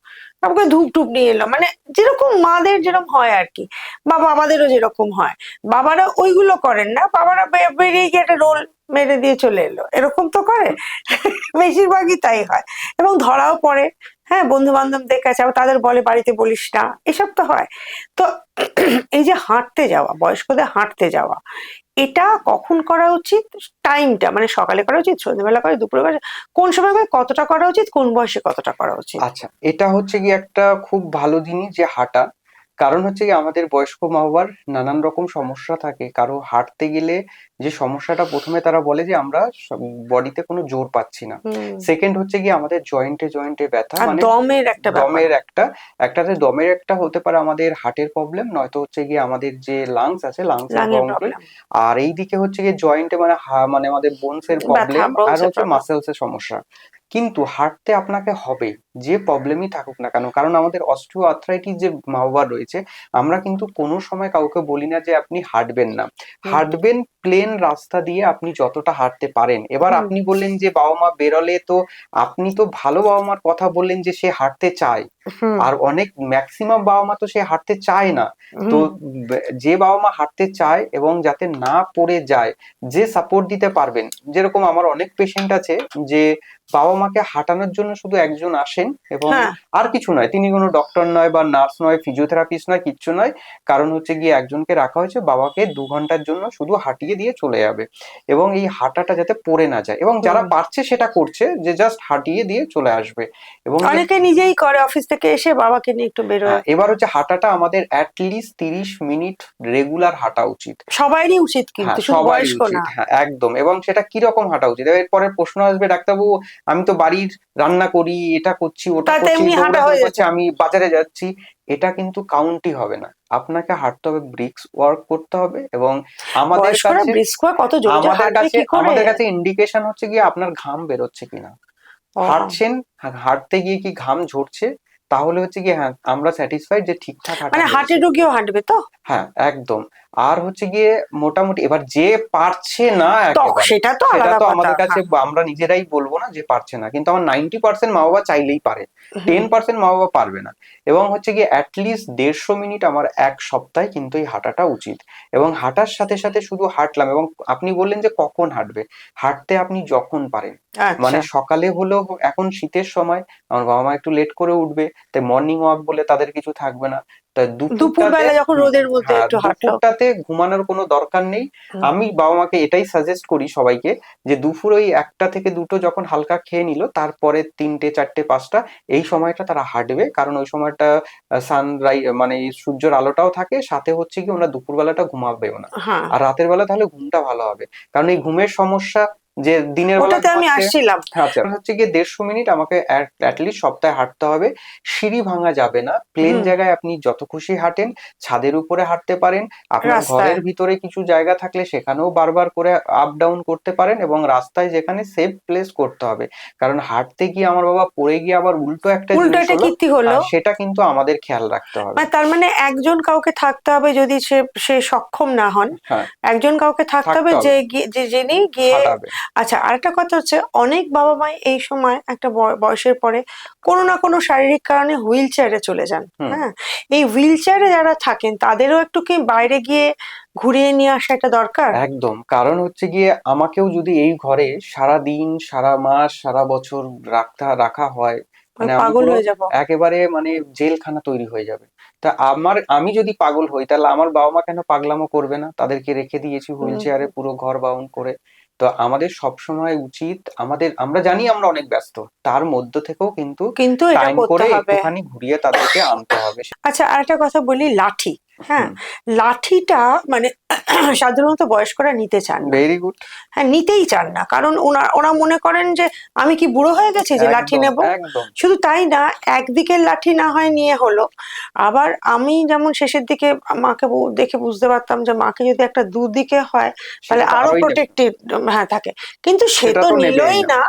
আমাকে ধূপ টুপ নিয়ে এলো, মানে যেরকম মাদের যেরকম হয় আর কি, বা বাবাদেরও যেরকম হয়। বাবারা ওইগুলো করেন না, বাবারা বেরিয়ে গিয়ে একটা রোল মেরে দিয়ে চলে এলো, এরকম তো করে। বেশিরভাগই তাই হয়, এবং ধরাও পড়ে। হ্যাঁ, বন্ধু বান্ধবদের কাছে আবার তাদের বলে বাড়িতে বলিস না, এসব তো হয়। তো এই যে হাঁটতে যাওয়া, বয়স্কদের হাঁটতে যাওয়া, এটা কখন করা উচিত? টাইমটা মানে সকালে করা উচিত, সন্ধ্যেবেলা করে, দুপুরে করে, কোন সময় করে, কতটা করা উচিত, কোন বয়সে কতটা করা উচিত? আচ্ছা, এটা হচ্ছে কি একটা খুব ভালো জিনিস যে হাঁটা। কারণ হচ্ছে কি আমাদের বয়স্ক মা বাবার নানান রকম সমস্যা থাকে, কারো হাঁটতে গেলে যে সমস্যাটা প্রথমে তারা বলে যে আমরা বডিতে কোনো জোর পাচ্ছি না। হুম। সেকেন্ড হচ্ছে কি আমাদের জয়েন্টে জয়েন্টে ব্যথা, আর মানে দমের একটা ব্যাপার। দমের একটা হতে পারে আমাদের হার্টের প্রবলেম, নয়তো হচ্ছে গিয়ে আমাদের যে লাংস আছে, লাংসের লাঙের প্রবলেম। প্রবলেম। আর এইদিকে হচ্ছে গিয়ে জয়েন্টে মানে মানে আমাদের বোনস এর ব্যথা, প্রবলেম, আর বোনসের হচ্ছে প্রবলেম। মাসেলস এর সমস্যা। কিন্তু হাঁটতে আপনাকে হবে, যে প্রবলেমই থাকুক না কেন। কারণ আমাদের অস্টিও আর্থ্রাইটিস যে মা বাবা রয়েছে, আমরা কিন্তু কোনো সময় কাউকে বলি না যে আপনি হাঁটবেন না। হাঁটবেন প্লেন রাস্তা দিয়ে আপনি যতটা হাঁটতে পারেন। এবার হুম। আপনি বললেন যে বাবা মা বেরোলে, তো আপনি তো ভালো বাবা মার কথা বললেন যে সে হাঁটতে চায়, হুম। আর অনেক ম্যাক্সিমাম বাবা মা তো সে হাঁটতে চায় না। তো হুম। যে বাবা মা হাঁটতে চায় এবং যাতে না পড়ে যায়, যে সাপোর্ট দিতে পারবেন, যেরকম আমার অনেক পেশেন্ট আছে যে বাবা মাকে হাঁটানোর জন্য শুধু একজন আসেন, এবং হ্যাঁ। আর কিছু নয়, তিনি কোনো ডক্টর নয় বা নার্স নয়, ফিজিওথেরাপিস্ট নয়, কিচ্ছু নয়। কারণ হচ্ছে গিয়ে একজনকে রাখা হয়েছে, বাবাকে 2 ঘন্টার জন্য শুধু হাঁটিয়ে দিয়ে চলে যাবে, এবং এই হাঁটাটা যাতে পড়ে না যায়। এবং যারা হুম। পারছে সেটা করছে, যে জাস্ট হাঁটিয়ে দিয়ে চলে আসবে। এবং যে অনেকে নিজেই করে, অফিস থেকে এসে বাবাকে নিয়ে একটু বেরোয়। হ্যাঁ, এবার হচ্ছে হাঁটাটা আমাদের অ্যাটলিস্ট 30 মিনিট রেগুলার হাঁটা উচিত। সবারই উচিত, হ্যাঁ, কিন্তু শুধু সবারই বয়স্ক উচিত, না। হ্যাঁ একদম। এবং সেটা কিরকম হাঁটা উচিত, এরপরে প্রশ্ন আসবে, ডাক্তারবাবু আমি তো বাড়ির রান্না করি, এটা করছি ওটা তাতে করছি, এমনি হাঁটা দৌড়াদৌড়ি হয়ে করছি, যেত। আমি বাজারে যাচ্ছি, এটা কিন্তু কাউন্টই হবে না। আপনাকে হাঁটতে হবে, ব্রিক্স ওয়ার্ক করতে হবে। এবং আমাদের বয়স্করা কাছে ব্রিস্ক হয়ে কত জোরে জোরে আমাদের হাঁটবে কাছে কি করে? আমাদের কাছে ইন্ডিকেশন হচ্ছে গিয়ে আপনার ঘাম বেরোচ্ছে কিনা। ও, হাঁটছেন, হাঁটতে গিয়ে কি ঘাম ঝরছে, তাহলে হচ্ছে গিয়ে হ্যাঁ আমরা স্যাটিসফাইড যে ঠিকঠাক হাঁটা মানে হার্টে হয়েছে। ঢুকিয়েও হাঁটবে তো? হ্যাঁ, একদম। আর হচ্ছে গিয়ে মোটামুটি, এবার যে পারছে না একেবারে, সেটা তো সেটা আলাদা তো কথা, আমাদের কাছে হ্যাঁ। আমরা নিজেরাই বলবো না যে পারছে না, কিন্তু আমার 90% মা বাবা চাইলেই পারে, হুম। 10% মা বাবা পারবে না। এবং হচ্ছে গিয়ে অ্যাটলিস্ট 150 মিনিট আমার এক সপ্তাহে কিন্তু এই হাঁটাটা উচিত। এবং হাঁটার সাথে সাথে শুধু হাঁটলাম, এবং আপনি বললেন যে কখন হাঁটবে, হাঁটতে আপনি যখন পারেন। মানে আচ্ছা। সকালে হলেও, এখন শীতের সময় আমার বাবা মা একটু লেট করে উঠবে, তাই মর্নিং ওয়াক বলে তাদের কিছু থাকবে না। তা দুপুর দুপুরটাতে বেলা যখন রোদের মধ্যে হ্যাঁ একটু হাঁটলো। দুপুরটাতে ঘুমানোর কোনো দরকার নেই। হুম। আমি বাবা মাকে এটাই সাজেস্ট করি সবাইকে, যে দুপুর ওই 1টা থেকে 2টো যখন হালকা খেয়ে নিল, তারপরে 3টে 4টে 5টা এই সময়টা তারা হাঁটবে, কারণ ওই সময়টা সানরাইজ মানে সূর্যের আলোটাও থাকে, সাথে হচ্ছে কি ওরা দুপুরবেলাটা ঘুমাবেও না, হ্যাঁ, আর রাতের বেলা তাহলে ঘুমটা ভালো হবে। কারণ এই ঘুমের সমস্যা, যে দিনের বেলা ওটাতে আমি ঘুমাচ্ছে, আসছিলাম। আচ্ছা হচ্ছে গিয়ে 150 মিনিট আমাকে অ্যাটলিস্ট সপ্তাহে হাঁটতে হবে। সিঁড়ি ভাঙা যাবে না, প্লেন হুম। জায়গায় আপনি যত খুশি হাঁটেন, ছাদের উপরে হাঁটতে পারেন, আপনার রাস্তায়। ঘরের ভিতরে কিছু জায়গা থাকলে সেখানেও বারবার করে আপ ডাউন করতে পারেন, এবং রাস্তায় যেখানে সেফ প্লেস করতে হবে। কারণ হাঁটতে গিয়ে আমার বাবা পড়ে গিয়ে আবার উল্টো একটা উল্টো জিনিস একটা হলো, কীর্তি হলো। সেটা কিন্তু আমাদের খেয়াল রাখতে হবে। মানে তার মানে একজন কাউকে থাকতে হবে, যদি সে সে সক্ষম না হন, হ্যাঁ, একজন কাউকে থাকতে হবে থাকতে যে হবে, যে যিনি গিয়ে। হাঁটাবে। আচ্ছা, আরেকটা কথা হচ্ছে, অনেক বাবা মাই এই সময় একটা বয়সের পরে কোনো না কোনো শারীরিক কারণে হুইল চেয়ারে চলে যান। হুম। হ্যাঁ, এই হুইল চেয়ারে যারা থাকেন তাদেরও একটু কি বাইরে গিয়ে ঘুরিয়ে নিয়ে আসা এটা দরকার? একদম, কারণ হচ্ছে গিয়ে আমাকেও যদি এই ঘরে সারা দিন সারা মাস সারা বছর রাখা হয়, আমি মানে আমি পাগল পুরো হয়ে যাব। একেবারে মানে জেলখানা তৈরি হয়ে যাবে। তা আমি যদি পাগল হই, তাহলে আমার বাবা মা কেন পাগলামো করবে না? তাদেরকে রেখে দিয়েছি হুইল হুম। চেয়ারে পুরো ঘর বাউন্ড করে। তো আমাদের সবসময় উচিত, আমরা জানি আমরা অনেক ব্যস্ত, তার মধ্য থেকেও কিন্তু কিন্তু এটা টাইম করতে করে হবে। একটুখানি ঘুরিয়ে তাদেরকে আনতে হবে। আচ্ছা, আরেকটা কথা বলি, লাঠি। হ্যাঁ, হুম। লাঠিটা মানে সাধারণত বয়স্করা নিতে চান না। Very good. হ্যাঁ, নিতেই চান না, কারণ ওরা মনে করেন যে আমি কি বুড়ো হয়ে গেছি যে লাঠি একদম, নেব। একদম। শুধু তাই না, একদিকের লাঠি না হয় নিয়ে হলো। আবার আমি যেমন শেষের দিকে মাকে দেখে বুঝতে পারতাম যে মাকে যদি একটা দুদিকে হয় তাহলে সেটা তো আরো আরোই নেবে। প্রোটেক্টিভ, হ্যাঁ, থাকে। কিন্তু সে সেটা তো তো নেবেই নিলই না। না,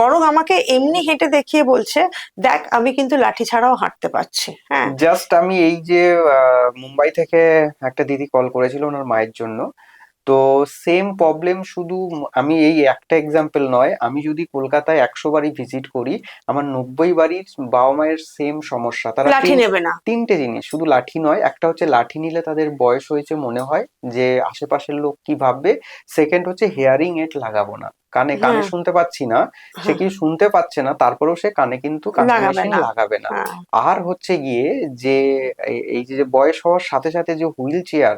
বরং আমাকে এমনি হেঁটে দেখিয়ে বলছে, দেখ আমি কিন্তু লাঠি ছাড়াও হাঁটতে পারছি। হ্যাঁ। জাস্ট আমি এই যে মুম্বাই থেকে একটা দিদি কল করেছিল ওনার মায়ের জন্য। তো সেম প্রবলেম, শুধু আমি এই একটা এক্সাম্পল নয়, আমি যদি কলকাতায় 100 বাড়ি ভিজিট করি, আমার 90 বাড়ির বাবা মায়ের সেম সমস্যা। তারা লাঠি নেবে না। তিনটে জিনিস, শুধু লাঠি নয়, একটা হচ্ছে লাঠি নিলে তাদের বয়স হয়েছে মনে হয়, যে আশেপাশের লোক কি ভাববে। সেকেন্ড হচ্ছে হিয়ারিং এড লাগাবো না, কানে কানে হ্যাঁ, শুনতে পাচ্ছি না। সে হ্যাঁ, কি শুনতে পাচ্ছে না, তারপরেও সে কানে কিন্তু কানের লাগাবে মেশিন না। লাগাবে না। হ্যাঁ, আর হচ্ছে গিয়ে যে এই যে বয়স হওয়ার সাথে সাথে যে হুইল চেয়ার,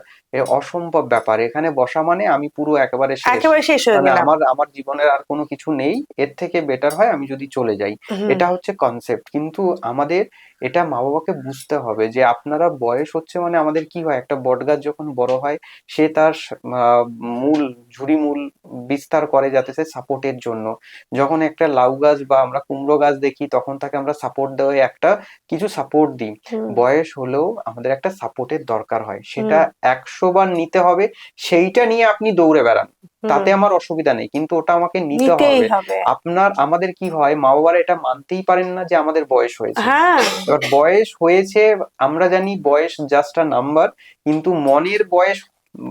অসম্ভব ব্যাপার, এখানে বসা মানে আমি পুরো একেবারে শেষ। একেবারে শেষ হয়ে মানে গেলাম। আমার জীবনের আর কোনো কিছু নেই, এর থেকে বেটার হয় আমি যদি চলে যাই। হুম। এটা হচ্ছে কনসেপ্ট, কিন্তু আমাদের এটা মা বাবাকে বুঝতে হবে যে আপনারা বয়স হচ্ছে মানে, আমাদের কি হয়, একটা বটগাছ যখন বড় হয়, সে তার মূল ঝুড়ি মূল বিস্তার করে যাতে সে সাপোর্টের জন্য। যখন একটা লাউ গাছ বা আমরা কুমড়ো গাছ দেখি, তখন তাকে আমরা সাপোর্ট দেওয়া একটা কিছু সাপোর্ট দিই। হুম। বয়স হলেও আমাদের একটা সাপোর্টের দরকার হয়, সেটা হুম। 100 বার নিতে হবে। সেইটা নিয়ে আপনি দৌড়ে বেড়ান, তাতে হুম। আমার অসুবিধা নেই, কিন্তু ওটা আমাকে নিতে নিতেই হবে। হবে। আমাদের কি হয়, মা বাবারা এটা মানতেই পারেন না যে আমাদের বয়স হয়েছে। হ্যাঁ। এবার বয়স হয়েছে, আমরা জানি বয়স জাস্ট আ নাম্বার, কিন্তু মনের বয়স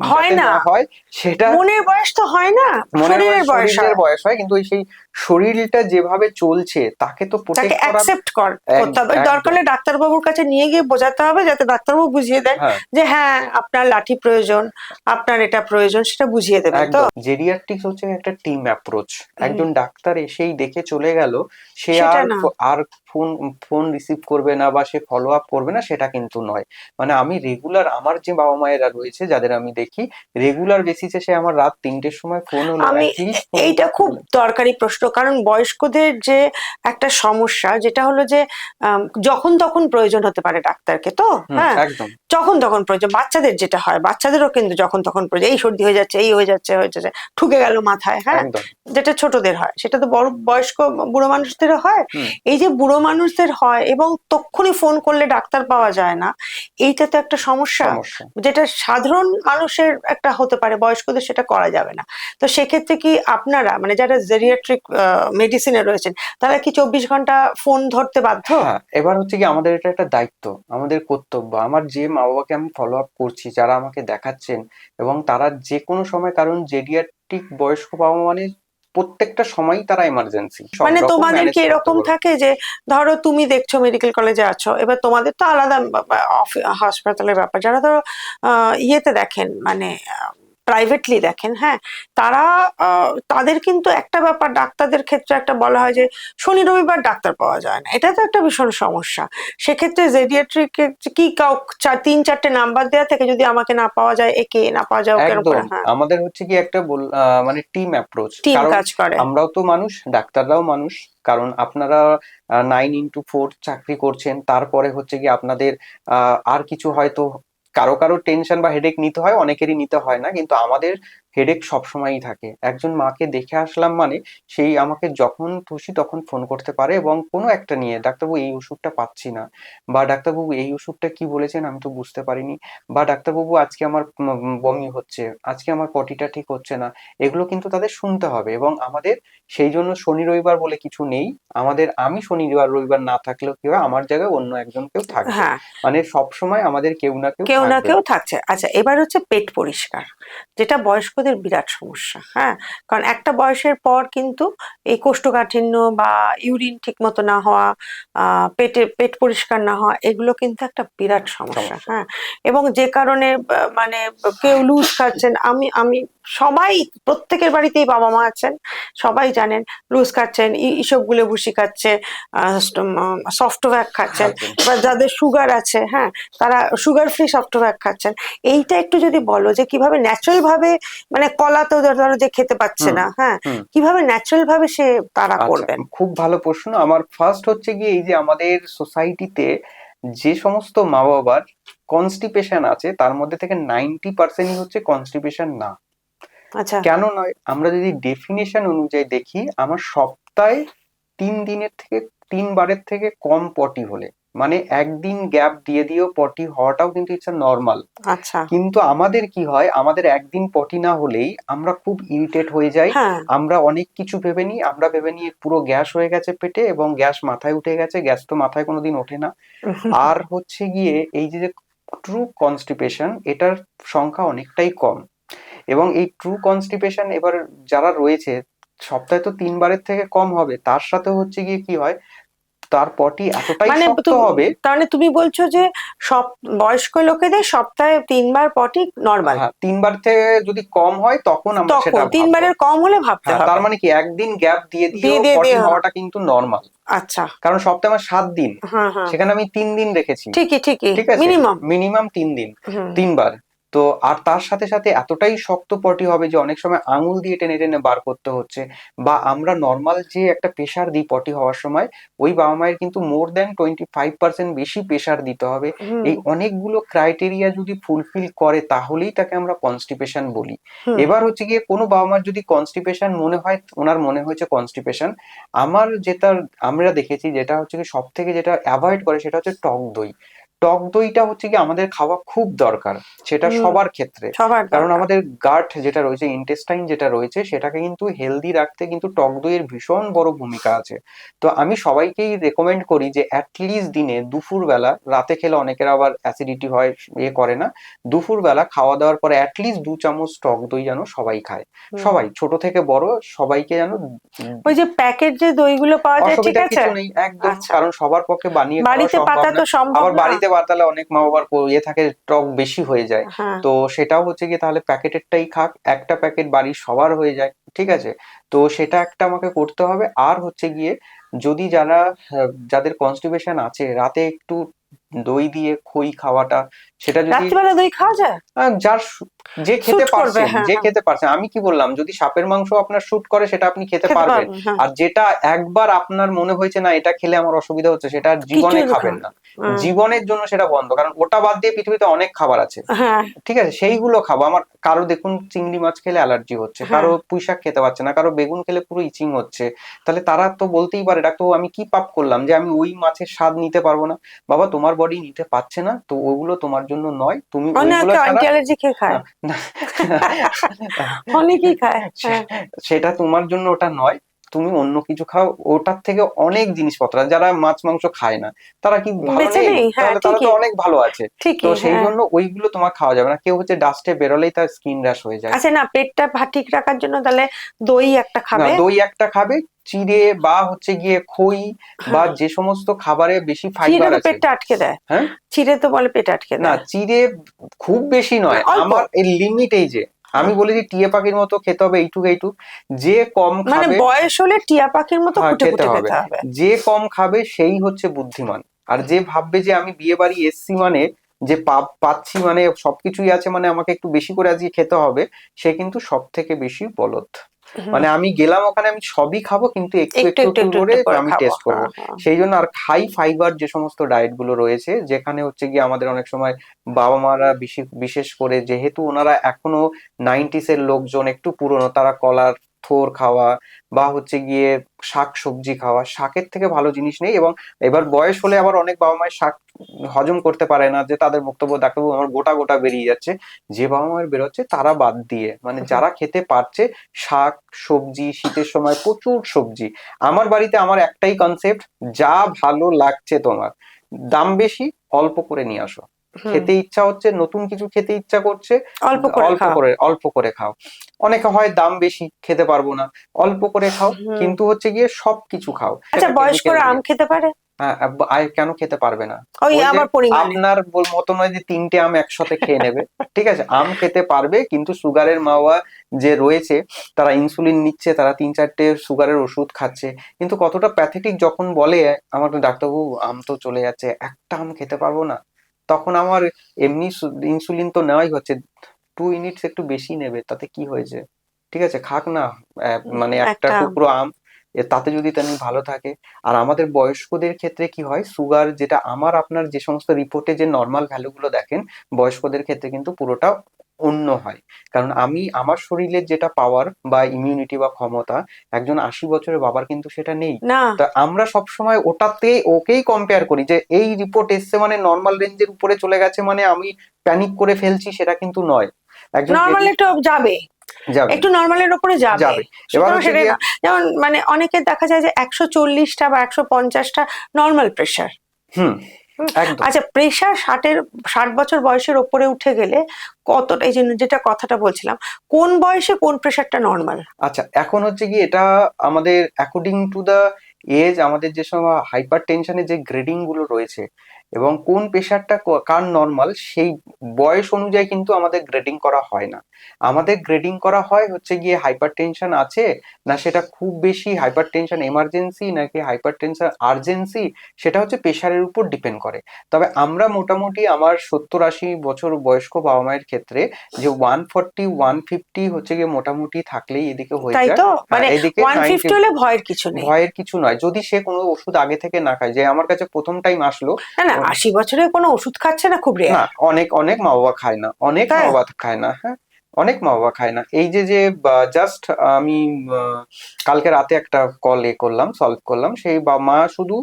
হয় যাতে না, না হয় সেটা। মনের বয়স তো হয় না, মনের বয়স শরীরের বয়স শরীরের হয়। বয়স হয়, কিন্তু ওই সেই শরীরটা যেভাবে চলছে তাকে তো তাকে প্রোটেক্ট করা। অ্যাকসেপ্ট করতে হবে, দরকার একদম। হলে ডাক্তারবাবুর কাছে নিয়ে গিয়ে বোঝাতে হবে, যাতে ডাক্তারবাবু বুঝিয়ে দেন হ্যাঁ, যে হ্যাঁ আপনার লাঠি প্রয়োজন, আপনার এটা প্রয়োজন, সেটা বুঝিয়ে দেবেন তো। একদম। জেরিয়াট্রিক্স হচ্ছে একটা টিম অ্যাপ্রোচ। হুম। একজন ডাক্তার এসেই দেখে চলে গেল, সে সেটা আর না। আর ফোন ফোন রিসিভ করবে না বা সে ফলো আপ করবে না, সেটা কিন্তু নয়। মানে আমি রেগুলার, আমার যে বাবা মায়েরা রয়েছে যাদের আমি দেখি, রেগুলার বেসিসে সে আমার রাত 3টের সময় ফোন হলো, আমি অ্যাটলিস্ট ফোন এইটা খুব করলো। দরকারি প্রশ্ন, কারণ বয়স্কদের যে একটা সমস্যা, যেটা হলো যে যখন তখন প্রয়োজন হতে পারে ডাক্তারকে তো। হুম, হ্যাঁ, একদম, যখন তখন প্রয়োজন। বাচ্চাদের যেটা হয়, বাচ্চাদেরও কিন্তু যখন তখন প্রয়োজন, এই সর্দি হয়ে যাচ্ছে, এই হয়ে যাচ্ছে, হয়ে যাচ্ছে, ঠুকে গেল মাথায়। হ্যাঁ, একদম। যেটা ছোটদের হয় সেটা তো বড় বয়স্ক বুড়ো মানুষদেরও হয়। হুম, এই যে বুড়ো মানুষদের হয় এবং তক্ষুনি ফোন করলে ডাক্তার পাওয়া যায় না, এইটা তো একটা সমস্যা, সমস্যা। যেটা সাধারণ মানুষের একটা হতে পারে, বয়স্কদের সেটা করা যাবে না। তো সেক্ষেত্রে কি আপনারা, মানে যারা জেরিয়াট্রিক মেডিসিনে রয়েছেন, তারা কি 24 ঘন্টা ফোন ধরতে বাধ্য? হ্যাঁ, এবার হচ্ছে কি, আমাদের এটা একটা দায়িত্ব, আমাদের কর্তব্য। আমার যে মা বাবাকে আমি ফলো আপ করছি, যারা আমাকে দেখাচ্ছেন, এবং তারা যে কোনো সময়, কারণ জেডিয়াট্রিক বয়স্ক বাবা মা মানে প্রত্যেকটা সময়ই তারা এমার্জেন্সি, সব মানে রকম তোমাদের ম্যানেজ কি করতে এরকম পারবে। থাকে যে, ধরো তুমি দেখছো মেডিকেল কলেজে আছো, এবার তোমাদের তো আলাদা হাসপাতালের ব্যাপার, যারা ধরো ইয়েতে দেখেন, মানে প্রাইভেটলি দেখেন, হ্যাঁ, তারা তাদের কিন্তু একটা ব্যাপার, ডাক্তারদের ক্ষেত্রে একটা বলা হয় যে শনি রবিবার ডাক্তার পাওয়া যায় না, এটা তো একটা ভীষণ সমস্যা। সেক্ষেত্রে জেডিয়াট্রিক কি 3-4টে নাম্বার দেওয়া থেকে যদি আমাকে না পাওয়া যায় একে, না পাওয়া যায় ওকে, একদম হ্যাঁ, আমাদের হচ্ছে কি একটা মানে টিম অ্যাপ্রোচ, টিম কারণ কাজ করে। আমরাও তো মানুষ, ডাক্তাররাও মানুষ। কারণ আপনারা 9x4 চাকরি করছেন, তারপরে হচ্ছে কি আপনাদের আর কিছু হয়তো কারো কারো টেনশন বা হেডেক নিতে হয়, অনেকেরই নিতে হয় না, কিন্তু আমাদের হেডেক সবসময়ই থাকে। একজন মাকে দেখে আসলাম মানে সেই আমাকে যখন খুশি তখন ফোন করতে পারে, এবং কোনো একটা নিয়ে, ডাক্তারবাবু এই ওষুধটা পাচ্ছি না, বা ডাক্তারবাবু এই ওষুধটা কি বলেছেন আমি তো বুঝতে পারিনি, বা ডাক্তারবাবু আজকে আমার বমি হচ্ছে, আজকে আমার পটিটা ঠিক হচ্ছে না, এগুলো কিন্তু তাদের শুনতে হবে। এবং আমাদের সেই জন্য শনি রবিবার বলে কিছু নেই। আমাদের আমি শনিবার রবিবার না থাকলেও কি হয়, আমার জায়গায় অন্য একজন কেউ থাকবে, হ্যাঁ, মানে সব সময় আমাদের কেউ না কেউ কেউ না থাকবে। কেউ থাকছে। আচ্ছা, এবার হচ্ছে পেট পরিষ্কার, যেটা বয়স্কদের বিরাট সমস্যা, হ্যাঁ, কারণ একটা বয়সের পর কিন্তু এই কোষ্ঠকাঠিন্য বা ইউরিন ঠিক মতো না হওয়া, পেট পরিষ্কার না হওয়া, এগুলো কিন্তু একটা বিরাট সমস্যা, সমস্যা। হ্যাঁ। এবং যে কারণে মানে কেউ লুজ খাচ্ছেন, আমি আমি সবাই, প্রত্যেকের বাড়িতেই বাবা মা আছেন, সবাই জানেন লুজ খাচ্ছেন, ইসবগুলে ভুসি খাচ্ছে, সফটওয়্যার খাচ্ছেন, আচ্ছা, বা যাদের সুগার আছে, হ্যাঁ, তারা সুগার ফ্রি সফটওয়্যার খাচ্ছেন। এইটা একটু যদি বলো যে কিভাবে ন্যাচারাল ভাবে, মানে কলা তো ধরো যে খেতে পাচ্ছে হুম না, হ্যাঁ, হুম কিভাবে ন্যাচারাল ভাবে সে তারা আচ্ছা, করবেন? খুব ভালো প্রশ্ন। আমার ফার্স্ট হচ্ছে গিয়ে এই যে আমাদের সোসাইটিতে যে সমস্ত মা বাবার কনস্টিপেশন আছে, তার মধ্যে থেকে 90%ই হচ্ছে কনস্টিপেশন না। আচ্ছা। কেন নয়, আমরা যদি ডেফিনেশন অনুযায়ী দেখি, আমার সপ্তাহে 3 দিনের থেকে 3বারের থেকে কম পটি হলে, মানে একদিন গ্যাপ দিয়ে দিয়েও পটি হওয়াটাও কিন্তু ইটস নর্মাল। আচ্ছা। কিন্তু আমাদের কি হয়, আমাদের একদিন পটি না হলেই আমরা খুব ইরিটেট হয়ে যাই, হ্যাঁ। আমরা অনেক কিছু ভেবে নিই, আমরা ভেবে নিই পুরো গ্যাস হয়ে গেছে পেটে, এবং গ্যাস মাথায় উঠে গেছে, গ্যাস তো মাথায় কোনোদিন ওঠে না। আর হচ্ছে গিয়ে এই যে ট্রু কনস্টিপেশন, এটার সংখ্যা অনেকটাই কম। এবং এই ট্রু কনস্টিপেশন এবার যারা রয়েছে, সপ্তাহে তো 3বারের থেকে কম হবে, তার সাথে হচ্ছে গিয়ে কি হয়, তার পটি এতটাই মানে শক্ত হবে। তাহলে তুমি বলছো যে সব বয়স্ক লোকেদের সপ্তাহে 3বার পটি নর্মাল? হ্যাঁ, 3বার থেকে যদি কম হয় তখন আমরা তখন সেটা ভাববো। 3বারের কম হলে ভাবতে হ্যাঁ, তার হবে। মানে কি একদিন গ্যাপ দিয়ে দিয়ে দিয়েও দিয়ে পটি দিয়ে হওয়াটা কিন্তু নর্মাল। আচ্ছা। কারণ সপ্তাহে আমার 7 দিন, হ্যাঁ, হ্যাঁ, সেখানে আমি 3 দিন রেখেছি। ঠিকই ঠিকই, ঠিক আছে, মিনিমাম। মিনিমাম 3 দিন, হুম। 3বার। তো আর তার সাথে সাথে এতটাই শক্ত পটি হবে যে অনেক সময় আঙুল দিয়ে টেনে টেনে বার করতে হচ্ছে, বা আমরা নর্মাল যে একটা প্রেশার দিই পটি হওয়ার সময়, ওই বাবা মায়ের কিন্তু মোর দ্যান 25% বেশি প্রেশার দিতে হবে। হুম। এই অনেকগুলো ক্রাইটেরিয়া যদি ফুলফিল করে, তাহলেই তাকে আমরা কনস্টিপেশন বলি। হুম। এবার হচ্ছে গিয়ে কোনো বাবা মার যদি কনস্টিপেশন মনে হয়, ওনার মনে হয়েছে কনস্টিপেশন, আমার যেটা আমরা দেখেছি, যেটা হচ্ছে কি সব থেকে যেটা অ্যাভয়েড করে, সেটা হচ্ছে টক দই। টক দইটা হচ্ছে কি আমাদের খাওয়া খুব দরকার, সেটা হুম। সবার ক্ষেত্রে। সবার কারণ দরকার। আমাদের গাট যেটা রয়েছে, ইন্টেস্টাইন যেটা রয়েছে, সেটাকে কিন্তু হেলদি রাখতে কিন্তু টক দইয়ের ভীষণ বড় ভূমিকা আছে। তো আমি সবাইকেই রেকমেন্ড করি যে অ্যাটলিস্ট দিনে দুপুর বেলা, রাতে খেলে অনেকের আবার অ্যাসিডিটি হয়, করে না, দুপুর বেলা খাওয়া দাওয়ার পরে অ্যাটলিস্ট 2 চামচ টক দই যেন সবাই খায়। হুম। সবাই, ছোট থেকে বড়, সবাইকে যেন ওই যে প্যাকেট যে দইগুলো পাওয়া যায়, ঠিক অসুবিধার আছে। কিছু নেই একদম, আচ্ছা। কারণ সবার পক্ষে বানিয়ে খাওয়া বাড়িতে সম্ভব পাতা না। তো সম্ভব আবার না। বাড়িতে বাতালে অনেক মা বাবার থাকে, টক বেশি হয়ে যায়। হ্যাঁ। তো সেটাও হচ্ছে গিয়ে তাহলে প্যাকেটেরটাই খাক, একটা প্যাকেট বাড়ির সবার হয়ে যায়, ঠিক আছে। তো সেটা একটা আমাকে করতে হবে। আর হচ্ছে গিয়ে যদি যারা যাদের কনস্টিপেশন আছে, রাতে একটু দই দিয়ে খই খাওয়াটা, সেটা যদি রাত্রিবেলা দই খাওয়া যায়? যার যে খেতে স্যুট করবে, পারছেন, হ্যাঁ, যে হ্যাঁ। খেতে পারছেন, আমি কি বললাম, যদি সাপের মাংস আপনার শুট করে সেটা আপনি খেতে খেতে পারবেন। পারবেন, হ্যাঁ। আর যেটা একবার আপনার মনে হয়েছে না এটা খেলে আমার অসুবিধা হচ্ছে, সেটা আর জীবনে কিছুই খাবেন খাওয়া। না। হুম। জীবনের জন্য সেটা বন্ধ, কারণ ওটা বাদ দিয়ে পৃথিবীতে অনেক খাবার আছে, হ্যাঁ। ঠিক আছে, সেইগুলো খাবো। আমার কারো দেখুন চিংড়ি মাছ খেলে অ্যালার্জি হচ্ছে, হ্যাঁ। কারো পুঁইশাক খেতে পারছে না, কারো বেগুন খেলে পুরো ইচিং হচ্ছে, তাহলে তারা তো বলতেই পারে, ডাক্তার আমি কি পাপ করলাম যে আমি ওই মাছের স্বাদ নিতে পারবো না। বাবা, তোমার বডি নিতে পারছে না, তো ওগুলো তোমার জন্য নয়, তুমি ওইগুলো অনেকে ছাড়া অ্যান্টি অ্যালার্জি খেয়ে খায়। না, অনেকেই খায়, হ্যাঁ। সেটা তোমার জন্য ওটা নয়, তুমি অন্য কিছু খাও। ওটার থেকে অনেক জিনিসপত্র আছে। যারা মাছ মাংস খায় না, তারা কি ভালো বেঁচে নেই? নেই, হ্যাঁ, তাহলে তারা তো ঠিকই অনেক ভালো আছে। তো ঠিকই, সেই হ্যাঁ। জন্য ওইগুলো তোমার খাওয়া যাবে না। কেউ হচ্ছে ডাস্টে বেরোলেই তার স্কিন র্যাশ হয়ে যায়। আচ্ছা, না, পেটটা ঠিক রাখার জন্য তাহলে দই একটা না, খাবে। দই একটা খাবে, চিড়ে বা হচ্ছে গিয়ে খই, বা হ্যাঁ। যে সমস্ত খাবারে বেশি চিড়ে ফাইবার তো আছে। পেটটা আটকে দেয়। হ্যাঁ, চিড়ে তো বলে পেট আটকে না, দেয়। চিড়ে খুব বেশি না, নয়, অল্প। আমার এই লিমিট, এই যে আমি বলি যে টিয়া পাখির মতো খেতে হবে এইটুকু এইটুকু, যে কম মানে খাবে বয়স হলে টিয়া পাখির মতো হ্যাঁ খুঁটে খেতে খুঁটে হবে, খেতে হবে। যে কম খাবে সেই হচ্ছে বুদ্ধিমান। আর যে ভাববে যে আমি বিয়ে বাড়ি এসছি মানে যে পাচ্ছি মানে সবকিছুই আছে মানে আমাকে একটু বেশি করে আজকে খেতে হবে, সে কিন্তু সব থেকে বেশি বলদ। হুম, মানে আমি গেলাম ওখানে আমি সবই খাবো কিন্তু একটু একটু একটু একটু একটু একটু করে একটু করে আমি খাবো, টেস্ট করব। হ্যাঁ হ্যাঁ। সেই জন্য আর হাই ফাইবার যে সমস্ত ডায়েট গুলো রয়েছে, যেখানে হচ্ছে গিয়ে আমাদের অনেক সময় বাবা মারা বিশেষ করে যেহেতু ওনারা এখনো 90s এর লোকজন, একটু পুরনো, তারা কলার থোর খাওয়া বা হচ্ছে গিয়ে শাক সবজি খাওয়া, শাকের থেকে ভালো জিনিস নেই। এবং এবার বয়স হলে আবার অনেক বাবা মায়ের শাক হজম করতে পারে না, যে তাদের বক্তব্য ডাক্তারবাবু আমার গোটা গোটা বেরিয়ে যাচ্ছে। যে বাবা মায়ের বেরোচ্ছে তারা বাদ দিয়ে মানে হুম, যারা খেতে পারছে শাক সবজি, শীতের সময় প্রচুর সবজি। আমার বাড়িতে আমার একটাই কনসেপ্ট, যা ভালো লাগছে তোমার, দাম বেশি অল্প করে নিয়ে আসো। হুম, খেতে ইচ্ছা হচ্ছে, নতুন কিছু খেতে ইচ্ছা করছে, অল্প করে খাও। অল্প করে খাও। অনেকে হয় দাম বেশি খেতে পারবো না, অল্প করে খাও, হুম। কিন্তু হচ্ছে গিয়ে সবকিছু খাও আচ্ছা, সেটাকে দিকে বয়স্করা আম নিয়ে। খেতে পারে? হ্যাঁ, কেন খেতে পারবে না? ওই ওই যে আবার পরিমাণে। আপনার মতো নয় যে 3টে আম একসাথে খেয়ে নেবে। ঠিক আছে, আম খেতে পারবে, কিন্তু সুগারের মাওয়া যে রয়েছে তারা ইনসুলিন নিচ্ছে, তারা 3-4টে সুগারের ওষুধ খাচ্ছে। কিন্তু কতটা প্যাথেটিক যখন বলে আমার ডাক্তারবাবু আম তো চলে যাচ্ছে, একটা আম খেতে পারবো না। তখন আমার এমনি ইনসুলিন তো নেওয়াই হচ্ছে, 2 ইউনিটস একটু বেশি নেবে তাতে কি হয়েছে, ঠিক আছে খাক না। মানে একটা একটা টুকরো আম, তাতে যদি তিনি ভালো থাকে। আর আমাদের বয়স্কদের ক্ষেত্রে কি হয়, সুগার যেটা আমার আপনার যে সমস্ত রিপোর্টে যে নর্মাল ভ্যালুগুলো দেখেন, বয়স্কদের ক্ষেত্রে কিন্তু পুরোটা অন্য হয়। কারণ আমি আমার শরীরের যেটা পাওয়ার বা ইমিউনিটি বা ক্ষমতা, একজন 80 বছরের বাবার কিন্তু সেটা নেই। না, তা আমরা সবসময় ওটাতে ওকেই কম্পেয়ার করি যে এই রিপোর্ট এসছে মানে নর্মাল রেঞ্জের উপরে চলে গেছে মানে আমি প্যানিক করে ফেলছি, সেটা কিন্তু নয়। একজন নর্মাল যদি একটু যাবে, যাবে একটু নর্মালের ওপরে যাবে। যাবে এবার সুতরাং হচ্ছে সেটাই গিয়ে না, যেমন মানে অনেকের দেখা যায় যে 140টা বা 150টা নর্মাল প্রেশার। হুম, একদম। আচ্ছা, প্রেশার 60 বছর বয়সের ওপরে উঠে গেলে কতটা, এই যে যেটা কথাটা বলছিলাম, কোন বয়সে কোন প্রেশারটা নর্মাল? আচ্ছা, এখন হচ্ছে কি এটা আমাদের অ্যাকর্ডিং টু দা এজ, আমাদের যে সময় হাইপার টেনশনের যে গ্রেডিং গুলো রয়েছে এবং কোন প্রেশারটা কার নর্মাল, সেই বয়স অনুযায়ী কিন্তু আমাদের গ্রেডিং করা হয় না। আমাদের গ্রেডিং করা হয় হচ্ছে গিয়ে হাইপার টেনশন আছে না, সেটা খুব বেশি হাইপার টেনশন এমার্জেন্সি নাকি হাইপার টেনশন আর্জেন্সি, সেটা হচ্ছে প্রেশারের উপর ডিপেন্ড করে। তবে আমরা মোটামুটি আমার 70-80 বছর বয়স্ক বাবা মায়ের ক্ষেত্রে যে 140-150 হচ্ছে গিয়ে মোটামুটি থাকলেই এদিকে হয়ে তাই যায়। তো, হ্যাঁ, মানে এদিকে 150 হলে ভয়ের কিছু নেই। ভয়ের কিছু নয়, যদি সে কোনো ওষুধ আগে থেকে না খায়। যে আমার কাছে প্রথম টাইম আসলো, না না, 80 বছরে কোনো ওষুধ খাচ্ছে না, খুব না রেয়ার। অনেক অনেক মা বাবা খায় না, অনেক মা তাই? বাবা খায় না, হ্যাঁ অনেক মা বাবা খায় না। এই যে যে জাস্ট আমি কালকে রাতে একটা কল করলাম, সলভ করলাম, সেই মা শুধু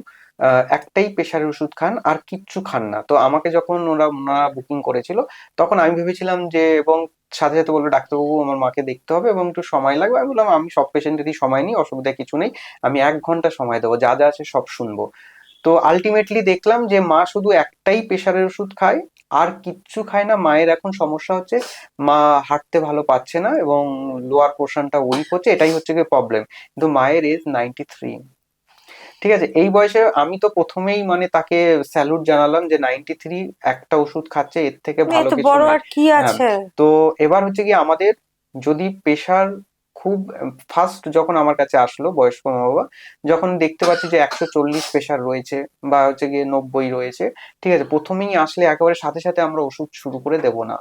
একটাই প্রেশারের ওষুধ খান আর কিচ্ছু খান না। তো আমাকে যখন ওনারা বুকিং করেছিল, তখন আমি ভেবেছিলাম যে, এবং সাথে সাথে বললো ডাক্তারবাবু আমার মাকে দেখতে হবে এবং একটু সময় লাগবে। আমি বললাম আমি সব পেশেন্টেরই সময় নিই, অসুবিধা কিছু নেই, আমি 1 ঘন্টা সময় দেবো, যা যা আছে সব শুনবো। তো আলটিমেটলি দেখলাম যে মা শুধু একটাই প্রেশারের ওষুধ খায়, আর কিচ্ছু খায় না। মায়ের এখন সমস্যা হচ্ছে মা হাঁটতে ভালো পাচ্ছে না এবং লোয়ার পোর্শনটা উইক হচ্ছে, এটাই হচ্ছে গিয়ে প্রবলেম। কিন্তু মায়ের এজ 93। ঠিক আছে, এই বয়সে আমি তো প্রথমেই মানে তাকে স্যালুট জানালাম যে 93, একটা ওষুধ খাচ্ছে, এর থেকে ভালো এত কিছু বড় নাই। আর কি হ্যাঁ, আছে? তো এবার হচ্ছে কি আমাদের যদি প্রেশার খুব ফার্স্ট যখন আমার কাছে আসলো বয়স্ক মা বাবা, যখন দেখতে পাচ্ছি যে 140 প্রেশার রয়েছে বা হচ্ছে গিয়ে 90 রয়েছে, ঠিক আছে, প্রথমেই আসলে একেবারে সাথে সাথে আমরা ওষুধ শুরু করে দেব না।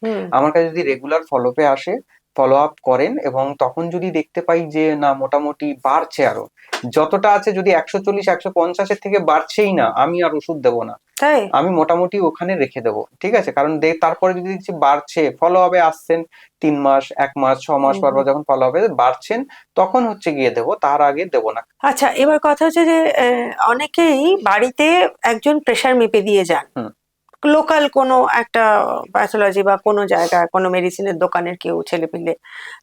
হুম। আমার কাছে যদি রেগুলার ফলোপে আসে, ফলো আপ করেন, এবং তখন যদি দেখতে পাই যে না মোটামুটি বাড়ছে আরো, যতটা আছে যদি 140-150-এর থেকে বাড়ছেই না, আমি আর ওষুধ দেবো না, তাই? আমি মোটামুটি ওখানে রেখে দেবো। ঠিক আছে, কারণ তারপরে যদি দেখছি বাড়ছে, ফলো হবে আসছেন 3 মাস 1 মাস 6 মাস পর পর হুম। যখন ফলো হবে বাড়ছেন, তখন হচ্ছে গিয়ে দেবো, তার আগে দেবো না। আচ্ছা, এবার কথা হচ্ছে যে অনেকেই বাড়িতে একজন প্রেশার মেপে দিয়ে যান, হুম। লোকাল কোনো একটা প্যাথোলজি বা কোনো জায়গায় কোনো মেডিসিনের দোকানের কেউ ছেলেপিলে,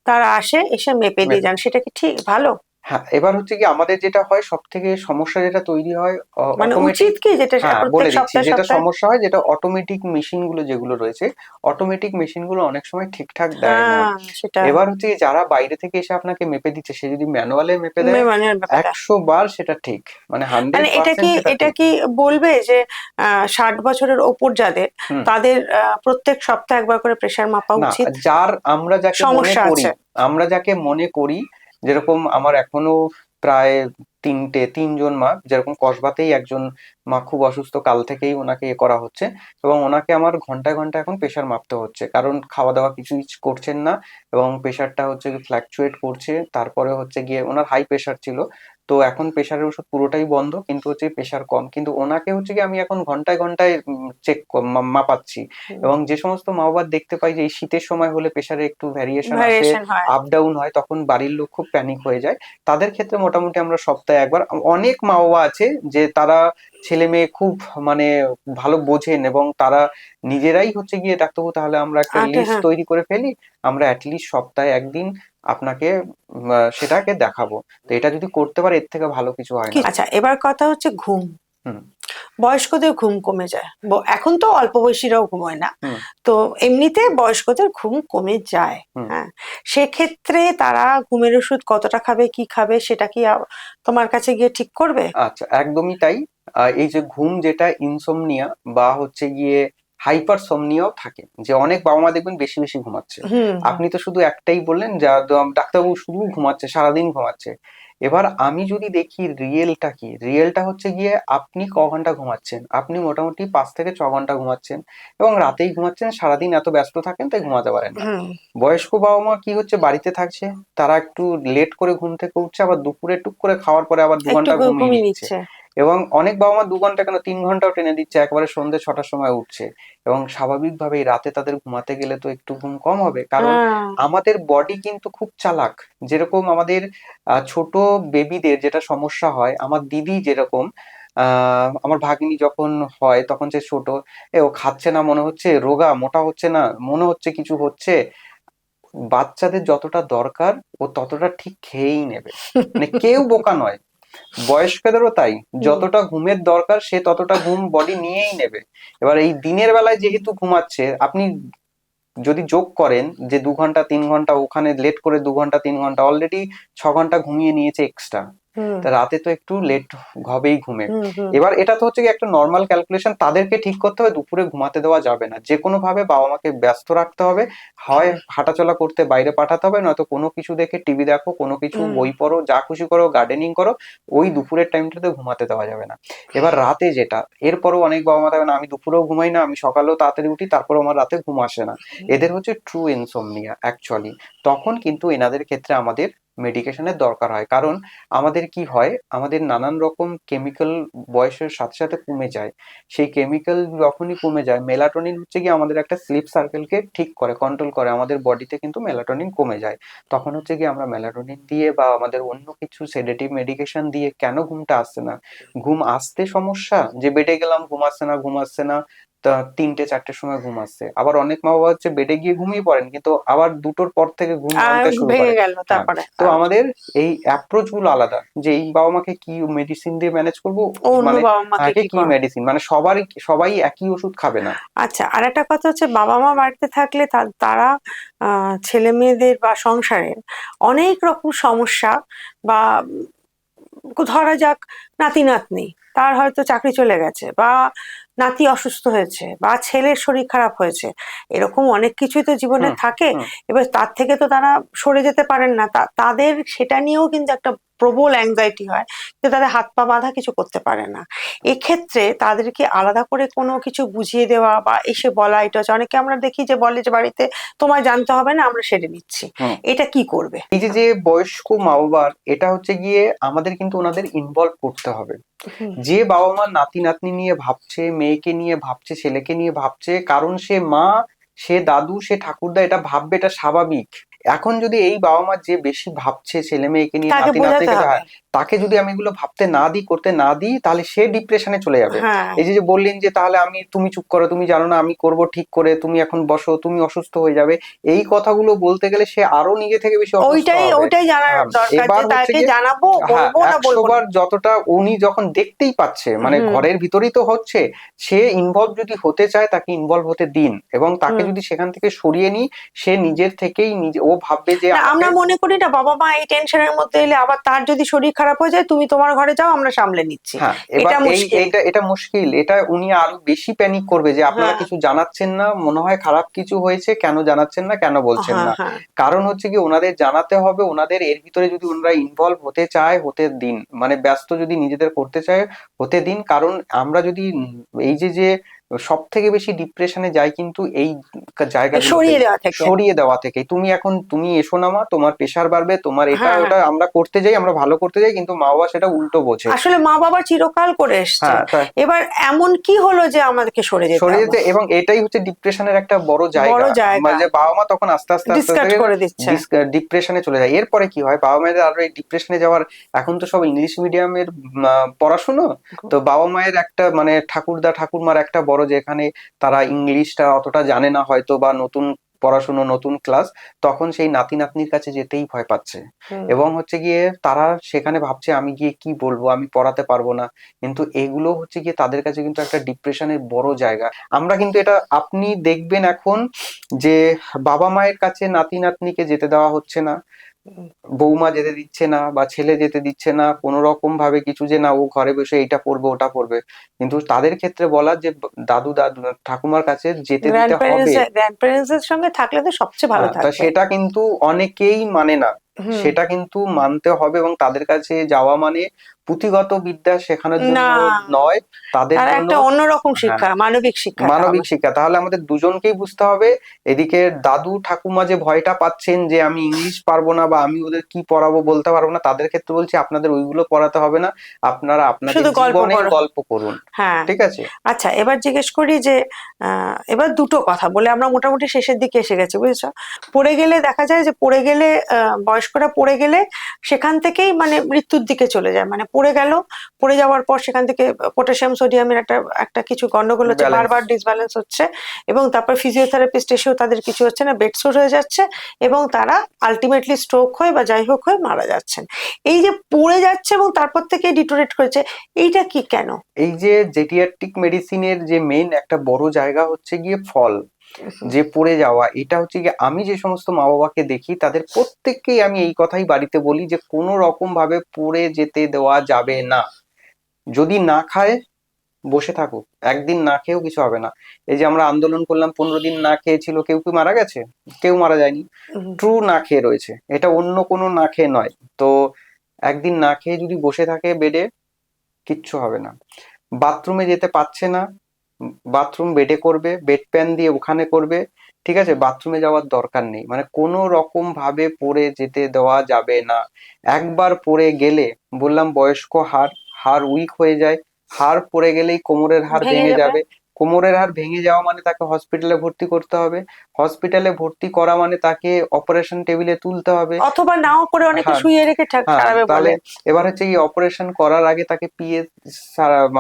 তারা আসে, এসে মেপে দিয়ে মেপে যান, সেটা কি ঠিক ভালো? হ্যাঁ, এবার হচ্ছে কি আমাদের যেটা হয় সব থেকে সমস্যা যেটা তৈরি হয় মানে অটোমেটিক। উচিত কি যেটা হ্যাঁ, প্রত্যেক বলে দিচ্ছি সপ্তাহে যেটা সপ্তাহে? সমস্যা হয়, যেটা অটোমেটিক মেশিন গুলো যেগুলো রয়েছে, অটোমেটিক মেশিন গুলো অনেক সময় ঠিকঠাক দেয় না। হ্যাঁ, সেটা এবার হচ্ছে কি যারা বাইরে থেকে এসে আপনাকে মেপে দিচ্ছে, সে যদি ম্যানুয়ালে মেপে দেয় মানের ব্যাপারটা। 100 বার সেটা ঠিক, মানে মানে 100% সেটা এটা ঠিক। কি বলবে যে 60 বছরের ওপর যাদের, হুম। তাদের প্রত্যেক সপ্তাহে একবার করে প্রেসার মাপা না, উচিত? আমরা যাকে মনে সমস্যা করি, আছে। আমরা যাকে মনে করি, যেরকম আমার এখনো প্রায় তিনজন মা, যেরকম কসবাতেই একজন মা খুব অসুস্থ, কাল থেকেই ওনাকে করা হচ্ছে, এবং ওনাকে আমার ঘন্টায় ঘন্টায় এখন প্রেসার মাপতে হচ্ছে, কারণ খাওয়া দাওয়া কিছুই করছেন না, এবং প্রেসারটা হচ্ছে ফ্ল্যাকচুয়েট করছে। তারপরে হচ্ছে গিয়ে ওনার হাই প্রেসার ছিল, তো এখন প্রেসারের ওষুধ পুরোটাই বন্ধ, কিন্তু হচ্ছে প্রেসার কম, কিন্তু ওনাকে হচ্ছে কি আমি এখন ঘন্টায় ঘন্টায় চেক মাপাচ্ছি। এবং যে সমস্ত মা বাবা দেখতে পাই যে এই শীতের সময় হলে প্রেসারে একটু ভ্যারিয়েশন আসে, ভ্যারিয়েশন হয়। আপ ডাউন হয়, তখন বাড়ির লোক খুব প্যানিক হয়ে যায়। তাদের ক্ষেত্রে মোটামুটি আমরা সপ্তাহে একবার, অনেক মা বাবা আছে যে তারা ছেলে মেয়ে খুব মানে ভালো বোঝেন, এবং তারা নিজেরাই হচ্ছে গিয়ে ডাক্তারবাবু তাহলে আমরা একটা আগে, লিস্ট হ্যাঁ। তৈরি করে ফেলি, আমরা অ্যাটলিস্ট সপ্তাহে একদিন আপনাকে সেটাকে দেখাবো। তো এটা যদি করতে পারে, এর থেকে ভালো কিছু হয় না। আচ্ছা, এবার কথা হচ্ছে ঘুম। হুম। বয়স্কদের ঘুম কমে যায়, এখন তো অল্প বয়সীরাও ঘুমোয় না, হুম। তো এমনিতে বয়স্কদের ঘুম কমে যায়। হুম। হ্যাঁ, সেক্ষেত্রে তারা ঘুমের ওষুধ কতটা খাবে, কি খাবে, সেটা কি তোমার কাছে গিয়ে ঠিক করবে? আচ্ছা, একদমই তাই। এই যে ঘুম যেটা ইনসোমনিয়া বা হচ্ছে গিয়ে হাইপার সমনিয়াও থাকে, যে অনেক বাবা মা দেখবেন বেশি বেশি ঘুমাচ্ছে। হুম, হুম। আপনি তো শুধু একটাই বললেন, যা ডাক্তারবাবু শুধু ঘুমাচ্ছে, সারাদিন ঘুমাচ্ছে। এবার আমি যদি দেখি রিয়েলটা কি, রিয়েলটা হচ্ছে গিয়ে আপনি ক ঘন্টা ঘুমাচ্ছেন, আপনি মোটামুটি 5 থেকে 6 ঘন্টা ঘুমাচ্ছেন, এবং রাতেই ঘুমাচ্ছেন, সারাদিন এত ব্যস্ত থাকেন তাই ঘুমাতে পারেন না। হুম, বয়স্ক বাবা মা কি হচ্ছে, বাড়িতে থাকছে, তারা একটু লেট করে ঘুম থেকে উঠছে, আবার দুপুরে টুক করে খাওয়ার পরে আবার দু একটু ঘন্টা ঘুমিয়ে ঘুমিয়ে নিচ্ছে। নিচ্ছে। এবং অনেক বাবা মা 2 ঘন্টা কেন 3 ঘন্টাও টেনে দিচ্ছে, একবারে সন্ধ্যে 6টার সময় উঠছে। এবং স্বাভাবিকভাবেই রাতে তাদের ঘুমাতে গেলে তো একটু ঘুম কম হবে, কারণ হ্যাঁ। আমাদের বডি কিন্তু খুব চালাক। যেরকম আমাদের ছোট বেবিদের যেটা সমস্যা হয়, আমার দিদি যেরকম, আমার ভাগ্নি যখন হয় তখন সে ছোট, ও খাচ্ছে না মনে হচ্ছে, রোগা মোটা হচ্ছে না মনে হচ্ছে, কিছু হচ্ছে, বাচ্চাদের যতটা দরকার ও ততটা ঠিক খেয়েই নেবে, মানে কেউ বোকা নয়। বয়স্কদেরও তাই, হুম। যতটা ঘুমের দরকার সে ততটা ঘুম বডি নিয়েই নেবে। এবার এই দিনের বেলায় যেহেতু ঘুমাচ্ছে, আপনি যদি যোগ করেন যে 2 ঘন্টা 3 ঘন্টা ওখানে লেট করে, 2 ঘন্টা 3 ঘন্টা অলরেডি 6 ঘন্টা ঘুমিয়ে নিয়েছে এক্সট্রা, হুম, তা রাতে তো একটু লেট হবেই ঘুমে। হুম, হুম, এবার এটা তো হচ্ছে কি একটা নর্মাল ক্যালকুলেশন, তাদেরকে ঠিক করতে হবে, দুপুরে ঘুমাতে দেওয়া যাবে না, যে কোনো ভাবে বাবা মাকে ব্যস্ত রাখতে হবে, হয় হাঁটাচলা করতে বাইরে পাঠাতে হবে, নয়তো কোনো কিছু দেখে টিভি দেখো, কোনো কিছু হুম। বই পড়ো, যা খুশি করো, গার্ডেনিং করো, ওই দুপুরের টাইমটাতে ঘুমাতে দেওয়া যাবে না। এবার রাতে যেটা, এরপরও অনেক বাবা মা থাকে না, আমি দুপুরেও ঘুমাই না, আমি সকালেও তাড়াতাড়ি উঠি, তারপরেও আমার রাতে ঘুম আসে না, এদের হচ্ছে ট্রু ইনসোমনিয়া অ্যাকচুয়ালি। তখন কিন্তু এনাদের ক্ষেত্রে আমাদের মেডিকেশনের দরকার হয়, কারণ আমাদের কি হয়, আমাদের নানান রকম কেমিক্যাল বয়সের সাথে সাথে কমে যায়। সেই কেমিক্যাল যখনই কমে যায়, মেলাটোনিন হচ্ছে কি আমাদের একটা স্লিপ সার্কেলকে ঠিক করে, কন্ট্রোল করে, আমাদের বডিতে কিন্তু মেলাটোনিন কমে যায়। তখন হচ্ছে কি আমরা মেলাটোনিন দিয়ে বা আমাদের অন্য কিছু সেডেটিভ মেডিকেশন দিয়ে কেন ঘুমটা আসছে না, ঘুম আসতে সমস্যা, যে বেডে গেলাম ঘুম আসছে না, ঘুম আসছে না, তা 3টে 4টের সময় ঘুম আসছে। আবার অনেক মা বাবা হচ্ছে বেডে গিয়ে ঘুমিয়ে পড়েন, কিন্তু আবার 2টোর পর থেকে ঘুম আর ভাঙতে শুরু করে। ভেঙে গেল হ্যাঁ, তারপরে। তো আমাদের এই অ্যাপ্রোচ গুলো আলাদা, যে এই বাবা মাকে কি মেডিসিন দিয়ে ম্যানেজ করবো, অন্য মানে বাবা মাকে আগে কি কি কর। মেডিসিন, মানে সবাই একই ওষুধ খাবে না। আচ্ছা, আর একটা কথা হচ্ছে, বাবা মা বাড়িতে থাকলে তারা ছেলে মেয়েদের বা সংসারের অনেক রকম সমস্যা, বা ধরা যাক নাতি নাতনি, তার হয়তো চাকরি চলে গেছে, বা নাতি অসুস্থ হয়েছে, বা ছেলের শরীর খারাপ হয়েছে, এরকম অনেক কিছুই তো জীবনে হুম। থাকে। হুম। এবার তার থেকে তো তারা সরে যেতে পারেন না, তাদের সেটা নিয়েও কিন্তু একটা প্রবল অ্যাংজাইটি হয়, যে তাদের হাত পা বাঁধা, কিছু করতে পারে না। এক্ষেত্রে তাদেরকে আলাদা করে কোনো কিছু বুঝিয়ে দেওয়া বা এসে বলা, এটা হচ্ছে, অনেকে আমরা দেখি যে বলে যে বাড়িতে তোমায় জানতে হবে না, আমরা সেরে নিচ্ছি। হুম। এটা কি করবে? এই যে যে বয়স্ক মা বাবার, এটা হচ্ছে গিয়ে আমাদের কিন্তু ওনাদের ইনভলভ করতে হবে। হুম, যে বাবা মা নাতি নাতনি নিয়ে ভাবছে, মেয়েকে নিয়ে ভাবছে, ছেলেকে নিয়ে ভাবছে, কারণ সে মা, সে দাদু, সে ঠাকুরদা, এটা ভাববে, এটা স্বাভাবিক। এখন যদি এই বাবা মা যে বেশি ভাবছে ছেলে মেয়েকে নিয়ে, তাকে নাতি বোঝাতে নাতনিকে, হবে। তাকে যদি আমি এগুলো ভাবতে না দিই, করতে না দিই, তাহলে সে ডিপ্রেশনে চলে যাবে। হ্যাঁ, এই যে বললেন যে তাহলে আমি, তুমি চুপ করো, তুমি জানো না আমি করব ঠিক করে, তুমি এখন বসো, তুমি অসুস্থ হয়ে যাবে, এই কথাগুলো বলতে গেলে সে আরো নিজে থেকে বেশি অসুস্থ ওইটাই হবে। ওইটাই জানার হ্যাঁ, দরকার এবার যে হচ্ছে তাকে গিয়ে, জানাবো, হ্যাঁ, বলবো না 100 বলবো না। বার যতটা উনি যখন দেখতেই পাচ্ছে, মানে হুম, ঘরের ভিতরেই তো হচ্ছে, সে ইনভলভ যদি হতে চায় তাকে ইনভলভ হতে দিন, এবং তাকে হুম। যদি সেখান থেকে সরিয়ে নিই, সে নিজের থেকেই নিজে, ও ভাববে যে না, আমাকে। আমরা মনে করি না বাবা মা এই টেনশনের মধ্যে এলে আবার তার যদি শরীর খারাপ হয়ে যায়, তুমি তোমার ঘরে যাও, আমরা সামলে নিচ্ছি। হ্যাঁ, এবার এটা মুশকিল। এটা মুশকিল, এটা উনি আরো বেশি প্যানিক করবে যে আপনারা হ্যাঁ, কিছু জানাচ্ছেন না, মনে হয় খারাপ কিছু হয়েছে, কেন জানাচ্ছেন না, কেন বলছেন হ্যাঁ, না। হ্যাঁ। কারণ হচ্ছে কি, ওনাদের জানাতে হবে, ওনাদের এর ভিতরে যদি ওনারা ইনভলভ হতে চায়, হতে দিন, মানে ব্যস্ত যদি নিজেদের করতে চায়, হতে দিন। কারণ আমরা যদি এই যে সব থেকে বেশি ডিপ্রেশনে যাই কিন্তু এই জায়গাগুলোতে, সরিয়ে দেওয়া থেকে। সরিয়ে দেওয়া থেকে, তুমি এখন তুমি এসো না মা, তোমার প্রেশার বাড়বে, তোমার এটা হ্যাঁ, হ্যাঁ। ওটা, আমরা করতে যাই, আমরা ভালো করতে যাই, কিন্তু মা বাবা সেটা উল্টো বোঝে। আসলে মা বাবা চিরকাল করে এসছেন, হ্যাঁ, তা এবার এমন কি হলো যে আমাদেরকে সরে যেতে সরে হবে? যেতে, এবং এটাই হচ্ছে ডিপ্রেশনের একটা বড় বড় জায়গা। জায়গা। মানে যে বাবা মা তখন আস্তে আস্তে আস্তে ডিসকার্ড আস্তে করে দিচ্ছে। ডিপ্রেশনে চলে যায়। এরপরে কি হয়, বাবা মায়ের আরো এই ডিপ্রেশনে যাওয়ার, এখন তো সব ইংলিশ মিডিয়ামের পড়াশুনো, তো বাবা মায়ের একটা মানে ঠাকুরদা ঠাকুরমার একটা বড়, যেখানে তারা ইংলিশটা অতটা জানে না হয়তো, বা নতুন পড়াশুনো, নতুন ক্লাস, তখন সেই নাতি নাতনির কাছে যেতেই ভয় পাচ্ছে। হুম। এবং হচ্ছে গিয়ে তারা সেখানে ভাবছে আমি গিয়ে কি বলবো, আমি পড়াতে পারবো না। কিন্তু এগুলো হচ্ছে গিয়ে তাদের কাছে কিন্তু একটা ডিপ্রেশনের বড় জায়গা। আমরা কিন্তু এটা আপনি দেখবেন এখন, যে বাবা মায়ের কাছে নাতি নাতনিকে যেতে দেওয়া হচ্ছে না, বৌমা যেতে দিচ্ছে না, বা ছেলে যেতে দিচ্ছে না কোনো রকম ভাবে কিছু, যে না ও ঘরে বসে এইটা পড়বে ওটা পড়বে। কিন্তু তাদের ক্ষেত্রে বলা যে দাদু দাদু ঠাকুমার কাছে যেতে দিতে হবে। গ্র্যান্ড প্যারেন্টস এর সঙ্গে থাকলে তো সবচেয়ে ভালো হ্যাঁ, তা থাকবে। সেটা কিন্তু অনেকেই মানে না। হুম। সেটা কিন্তু মানতে হবে, এবং তাদের কাছে যাওয়া মানে পুঁথিগত বিদ্যা শেখানোর না, জন্য নয়, তাদের তারা জন্য। একটা অন্যরকম হ্যাঁ, শিক্ষা, মানবিক শিক্ষাটা মানবিক হবে। শিক্ষা। তাহলে আমাদের দুজনকেই বুঝতে হবে, এদিকে দাদু ঠাকুমা যে ভয়টা পাচ্ছেন যে আমি ইংলিশ পারবো না, বা আমি ওদের কি পড়াবো বলতে পারবো না, তাদের ক্ষেত্রে বলছি আপনাদের ওইগুলো পড়াতে হবে না, আপনারা আপনাদের শুধু গল্প জীবনের করো। গল্প করুন। হ্যাঁ। ঠিক আছে। আচ্ছা, এবার জিজ্ঞেস করি যে এবার দুটো কথা বলে আমরা মোটামুটি শেষের দিকে এসে গেছি, বুঝেছো? পড়ে গেলে দেখা যায় যে পড়ে গেলে বয়স্করা পড়ে গেলে সেখান থেকেই মানে মৃত্যুর দিকে চলে যায়, মানে পড়ে গেল, পড়ে যাওয়ার পর সেখান থেকে পটাশিয়াম সোডিয়ামের একটা একটা কিছু গন্ডগোল হচ্ছে, ব্যালেন্স। বারবার ডিসব্যালেন্স হচ্ছে, এবং তারপর ফিজিওথেরাপিস্ট এসেও তাদের কিছু হচ্ছে না, বেডসোর হয়ে যাচ্ছে, এবং তারা আলটিমেটলি স্ট্রোক হয়ে বা যাই হোক হয়ে মারা যাচ্ছেন। এই যে পড়ে যাচ্ছে এবং তারপর থেকে ডিটোরেট করেছে, এইটা কি কেন? এই যে জেডিয়াট্রিক মেডিসিনের যে মেইন একটা বড় জায়গা হচ্ছে গিয়ে ফল, যে পড়ে যাওয়া, এটা হচ্ছে গিয়ে আমি যে সমস্ত মা বাবাকে দেখি তাদের প্রত্যেককেই আমি এই কথাই বাড়িতে বলি যে কোনো রকম ভাবে পড়ে যেতে দেওয়া যাবে না। যদি না খায় বসে থাকুক, একদিন না খেয়েও কিছু হবে না। এই যে আমরা আন্দোলন করলাম, 15 দিন না খেয়েছিল, কেউ কি মারা গেছে? কেউ মারা যায়নি। হুম। ট্রু না খেয়ে রয়েছে, এটা অন্য কোনো না খেয়ে নয়। তো একদিন না খেয়ে যদি বসে থাকে বেডে, কিচ্ছু হবে না। বাথরুমে যেতে পারছে না, বাথরুম বেডে করবে, বেড প্যান দিয়ে ওখানে করবে। ঠিক আছে, বাথরুমে যাওয়ার দরকার নেই, মানে কোনো রকম ভাবে পড়ে যেতে দেওয়া যাবে না। একবার পড়ে গেলে, বললাম বয়স্ক হাড়, হাড় উইক হয়ে যায়, হাড় পড়ে গেলেই কোমরের হাড় ভেঙে ভেঙে যাবে। যাবে। কোমরের হাড় ভেঙে যাওয়া মানে তাকে হসপিটালে ভর্তি করতে হবে, হসপিটালে ভর্তি করা মানে তাকে অপারেশন টেবিলে তুলতে হবে। অথবা নাও করে অনেকে হ্যাঁ, শুয়ে রেখে হ্যাঁ, সারাবে তাহলে বলে। এবার হচ্ছে এই অপারেশন করার আগে তাকে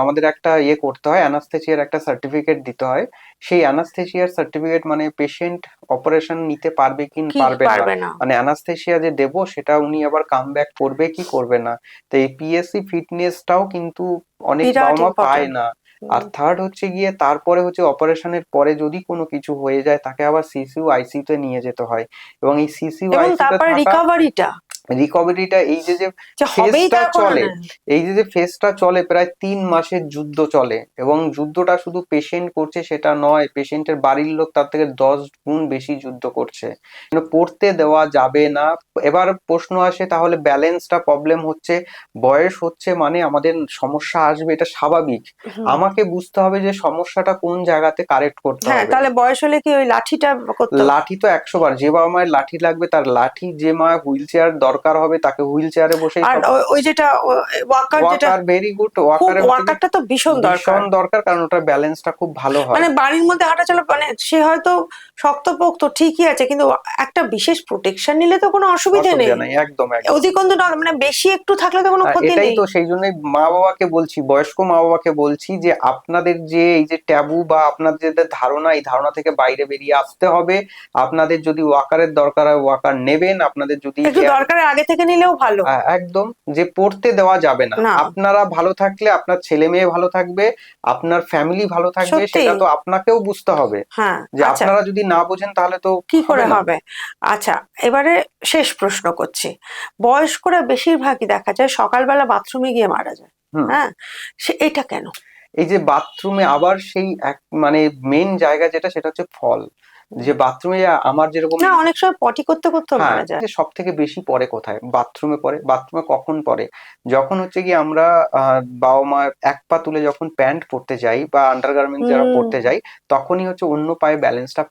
আমাদের একটা ইয়ে করতে হয়, অ্যানাস্থেসিয়ার একটা সার্টিফিকেট দিতে হয়। সেই অ্যানাস্থেসিয়ার সার্টিফিকেট মানে পেশেন্ট অপারেশন নিতে পারবে কি কি পারবে না, পারবে না। মানে অ্যানাস্থেসিয়া যে দেব সেটা উনি আবার কাম ব্যাক করবে কি করবে না। তো এই পিএসসি ফিটনেসটাও কিন্তু অনেক বিরাট বাবা মা পায় ইম্পর্টেন্ট। না। আর থার্ড হচ্ছে গিয়ে, তারপরে হচ্ছে অপারেশনের পরে যদি কোনো কিছু হয়ে যায় তাকে আবার সিসিউ আইসিইউ তে নিয়ে যেতে হয়, এবং এই সিসিউ এবং আইসিইউ তে তারপরে থাকা, রিকভারিটা রিকভারিটা, এই যে যে যে হবেই ফেজটা তা কোনো চলে, না। এই যে যে ফেজটা চলে প্রায় 3 মাসের যুদ্ধ চলে, এবং যুদ্ধটা শুধু পেশেন্ট করছে সেটা নয়, পেশেন্টের বাড়ির লোক তার থেকে 10 গুণ বেশি যুদ্ধ করছে। মানে পড়তে দেওয়া যাবে না। এবার প্রশ্ন আসে, তাহলে ব্যালেন্সটা প্রবলেম হচ্ছে, বয়স হচ্ছে মানে আমাদের সমস্যা আসবে, এটা স্বাভাবিক। হুম। আমাকে বুঝতে হবে যে সমস্যাটা কোন জায়গাতে কারেক্ট করতে হ্যাঁ, হবে। তাহলে বয়স হলে কি ওই লাঠিটা করতে হবে? লাঠি তো 100 বার, যে বাবা মায়ের লাঠি লাগবে তার লাঠি, যে মা হুইল চেয়ার দরকার হবে তাকে হুইল চেয়ারে বসেই আর ওই যেটা ওয়াকার, যেটা ওয়াকার ভেরি গুড, খুব, ওয়াকারের ওয়াকারটা তো ভীষণ দরকার। ভীষণ দরকার, কারণ ওটার ব্যালেন্সটা খুব ভালো হয়। মানে বাড়ির মধ্যে হাঁটাচলা, মানে সে হয়তো শক্তপোক্ত ঠিকই আছে, কিন্তু একটা বিশেষ প্রোটেকশন নিলে তো কোনো অসুবিধে নেই। অসুবিধা নাই, একদম একদম। অধিকন্তু না, মানে বেশি একটু থাকলে তো কোনো ক্ষতি এটাই নেই। তো, সেই জন্যই মা বাবাকে বলছি, বয়স্ক মা বাবাকে বলছি যে আপনাদের যে এই যে ট্যাবু বা আপনাদের যে ধারণা, এই ধারণা থেকে বাইরে বেরিয়ে আসতে হবে। আপনাদের যদি ওয়াকারের দরকার হয় ওয়াকার নেবেন, আপনাদের যদি একটু দরকারের আগে থেকে নিলেও ভালো। একদম, যে পড়তে দেওয়া যাবে না। না। আপনারা ভালো থাকলে আপনার ছেলে মেয়ে ভালো থাকবে, আপনার ফ্যামিলি ভালো থাকবে, সত্যি। সেটা তো আপনাকেও বুঝতে হবে। হ্যাঁ, যে আচ্ছা, আপনারা যদি না বোঝেন তাহলে তো কি করে না। হবে? আচ্ছা, এবারে শেষ প্রশ্ন করছি। বয়স্করা বেশিরভাগই দেখা যায় সকালবেলা বাথরুমে গিয়ে মারা যায়। হুম। হ্যাঁ, এটা কেন? এই যে বাথরুমে আবার সেই এক মানে মেন জায়গা যেটা, সেটা হচ্ছে ফল। যে বাথরুমে আমার যেরকম, না, অনেক সময় পটি করতে করতেও হ্যাঁ, মারা যায়। সব থেকে বেশি পড়ে কোথায়? বাথরুমে পড়ে। বাথরুমে কখন পড়ে? যখন হচ্ছে কি আমরা বাবা মা এক পা তুলে যখন প্যান্ট পরতে যাই বা আন্ডারগার্মেন্ট যারা হুম, পরতে যাই, তখনই হচ্ছে অন্য পায়ে ব্যালেন্সটা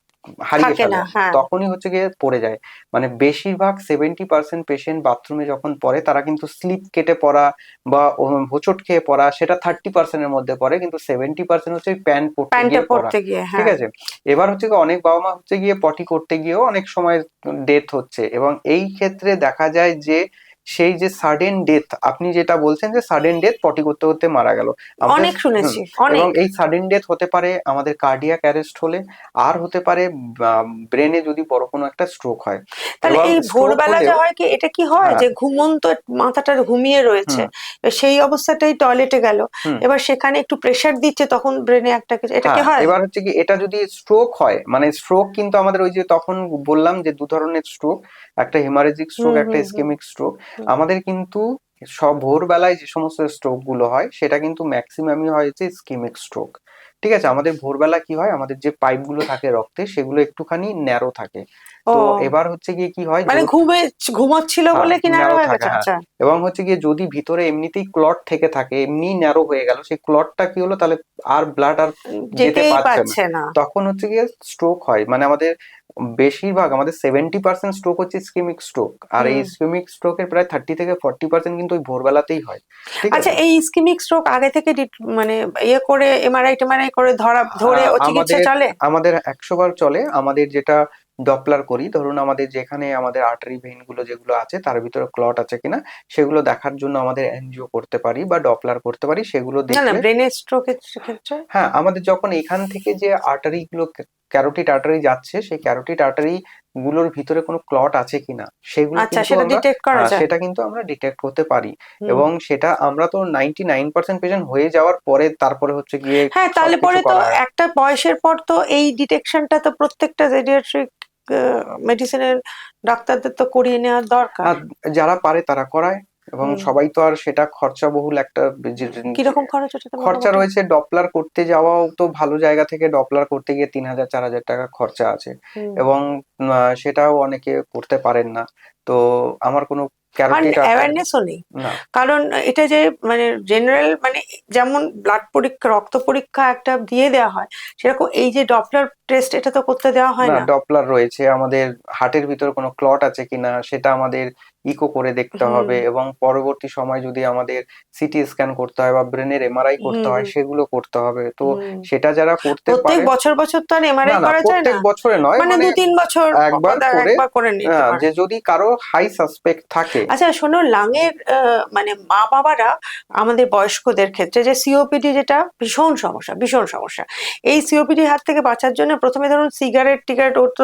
হারিয়ে থাকে ফেলে। না, হ্যাঁ। তখনই হচ্ছে গিয়ে পড়ে যায়। মানে বেশিরভাগ 70% পেশেন্ট বাথরুমে যখন পড়ে তারা কিন্তু স্লিপ কেটে পড়া বা হোঁচট খেয়ে পড়া, সেটা 30% এর মধ্যে পড়ে, কিন্তু 70% হচ্ছে প্যান্ট পরতে প্যান্টটা গিয়ে পড়া। পরতে গিয়ে, ঠিক হ্যাঁ। আছে? এবার হচ্ছে কি অনেক বাবা মা হচ্ছে গিয়ে পটি করতে গিয়েও অনেক সময় ডেথ হচ্ছে, এবং এই ক্ষেত্রে দেখা যায় যে সেই যে সাডেন ডেথ, আপনি যেটা বলছেন যে সাডেন ডেথ পটি করতে করতে মারা গেল আমাদের, অনেক শুনেছি, এবং অনেক। এই সাডেন ডেথ হতে পারে আমাদের কার্ডিয়াক অ্যারেস্ট হলে, আর হতে পারে ব্রেনে যদি বড় কোনো একটা স্ট্রোক হয়। তাহলে এবং এই স্ট্রোক ভোরবেলা যা হলেও, হয় কি, এটা কি হয় হ্যাঁ, যে ঘুমন্ত মাথাটা ঘুমিয়ে রয়েছে, হুম, সেই অবস্থাতেই টয়লেটে গেল, হুম, এবার সেখানে একটু প্রেসার দিচ্ছে, তখন ব্রেনে একটা কিছু, এটা কি হ্যাঁ, হয়? এবার হচ্ছে কি এটা যদি স্ট্রোক হয়, মানে স্ট্রোক কিন্তু আমাদের ওই যে তখন বললাম যে দু ধরনের স্ট্রোক, একটা হেমারেজিক স্ট্রোক, হুম, একটা হুম, হুম, ইসকেমিক স্ট্রোক। হুম। আমাদের কিন্তু সব ভোরবেলায় যে সমস্ত স্ট্রোক গুলো হয় সেটা কিন্তু ম্যাক্সিমামই হয় হচ্ছে ইসকেমিক স্ট্রোক। ঠিক আছে? আমাদের ভোরবেলা কি হয়, আমাদের যে পাইপ গুলো থাকে রক্তে সেগুলো একটুখানি ন্যারো থাকে। তো ও, এবার হচ্ছে গিয়ে কি হয়, মানে ঘুমোচ্ছিল হ্যাঁ, বলে কি নাড়া ন্যারো হয়ে থাকে, গেছে? হ্যাঁ। আচ্ছা। এবং হচ্ছে গিয়ে যদি ভিতরে এমনিতেই ক্লট থেকে থাকে, এমনি ন্যারো হয়ে গেল, সেই ক্লটটা কি হলো, তাহলে আর ব্লাড আর যেতে যেতেই পারছে না, পারছে না। তখন হচ্ছে গিয়ে স্ট্রোক হয়। মানে আমাদের বেশিরভাগ, আমাদের 70% স্ট্রোক হচ্ছে ইসকেমিক স্ট্রোক, আর এই হুম। ইসকেমিক স্ট্রোকের প্রায় 30 থেকে 40% কিন্তু ওই ভোরবেলাতেই হয়। ঠিক আচ্ছা, আছে? এই ইসকেমিক স্ট্রোক আগে থেকে মানে ইয়ে করে এমআরআই টেমআরআই করে ধরে ও চিকিৎসা আমাদের চলে? আমাদের 100 বার চলে। আমাদের যেটা ডপলার করি, ধরুন আমাদের যেখানে আমাদের আর্টারি ভেইন গুলো যেগুলো আছে তার ভিতরে ক্লট আছে কিনা সেগুলো দেখার জন্য আমাদের এনজিও করতে পারি বা ডপলার করতে পারি, সেগুলো না, না, দেখলে। ব্রেনের স্ট্রোকের ক্ষেত্রে? হ্যাঁ, আমাদের যখন এখান থেকে যে আর্টারি গুলো, ক্যারোটিড আর্টারি যাচ্ছে, সেই ক্যারোটিড আর্টারি গুলোর ভিতরে কোনো ক্লট আছে কিনা সেগুলো আচ্ছা, কিন্তু সেটা আমরা, ডিটেক্ট করা যায়। সেটা কিন্তু আমরা ডিটেক্ট করতে পারি। হুম। এবং সেটা আমরা তো 99% পেশেন্ট হয়ে যাওয়ার পরে তারপরে হচ্ছে গিয়ে হ্যাঁ, তাহলে সবকিছু পরে তো করা হয়। একটা বয়সের পর তো এই ডিটেকশনটা তো প্রত্যেকটা জেডিয়াট্রিক মেডিসিনের ডাক্তারদের তো করিয়ে নেওয়ার দরকার। আর যারা পারে তারা করায়, এবং হুম। সবাই তো আর সেটা খরচাবহুল একটা কিরকম খরচ ওটাতে খরচা মোটামুটি? রয়েছে। ডপলার করতে যাওয়াও তো ভালো জায়গা থেকে ডপলার করতে গিয়ে 3000-4000 টাকা খরচা আছে, হুম। এবং সেটাও অনেকে করতে পারেন না। তো আমার কোনো আর ক্যারোটিড আর্টারি, অ্যাওয়ারনেসও নেই। না, কারণ এটা যে মানে জেনারেল, মানে যেমন ব্লাড পরীক্ষা, রক্ত পরীক্ষা একটা দিয়ে দেওয়া হয়, সেরকম এই যে ডপলার টেস্ট, এটা তো করতে দেওয়া হয় না, না। ডপলার রয়েছে। আমাদের হার্টের ভিতর কোনো ক্লট আছে কিনা সেটা আমাদের ইকো করে দেখতে হুম, হবে, এবং পরবর্তী সময় যদি আমাদের সিটি স্ক্যান করতে হয় বা ব্রেনের এমআরআই করতে হুম, হয় হুম, সেগুলো করতে হবে। তো হুম। সেটা যারা করতে প্রত্যেক পারে, বছর বছর তো আর না এমআরআই না করা যায় প্রত্যেক না। বছরে নয়, মানে মানে 2-3 বছর একবার করে, একবার করে নিতে পারে। যে যদি কারো হাই সাসপেক্ট থাকে। আচ্ছা, শোনো, লাঙের মানে মা বাবারা, আমাদের বয়স্কদের ক্ষেত্রে যে সিওপিডি, যেটা ভীষণ সমস্যা, ভীষণ সমস্যা, এই সিওপিডি হাত থেকে বাঁচার জন্য প্রথমে ধরুন সিগারেট টিগারেট, ওর তো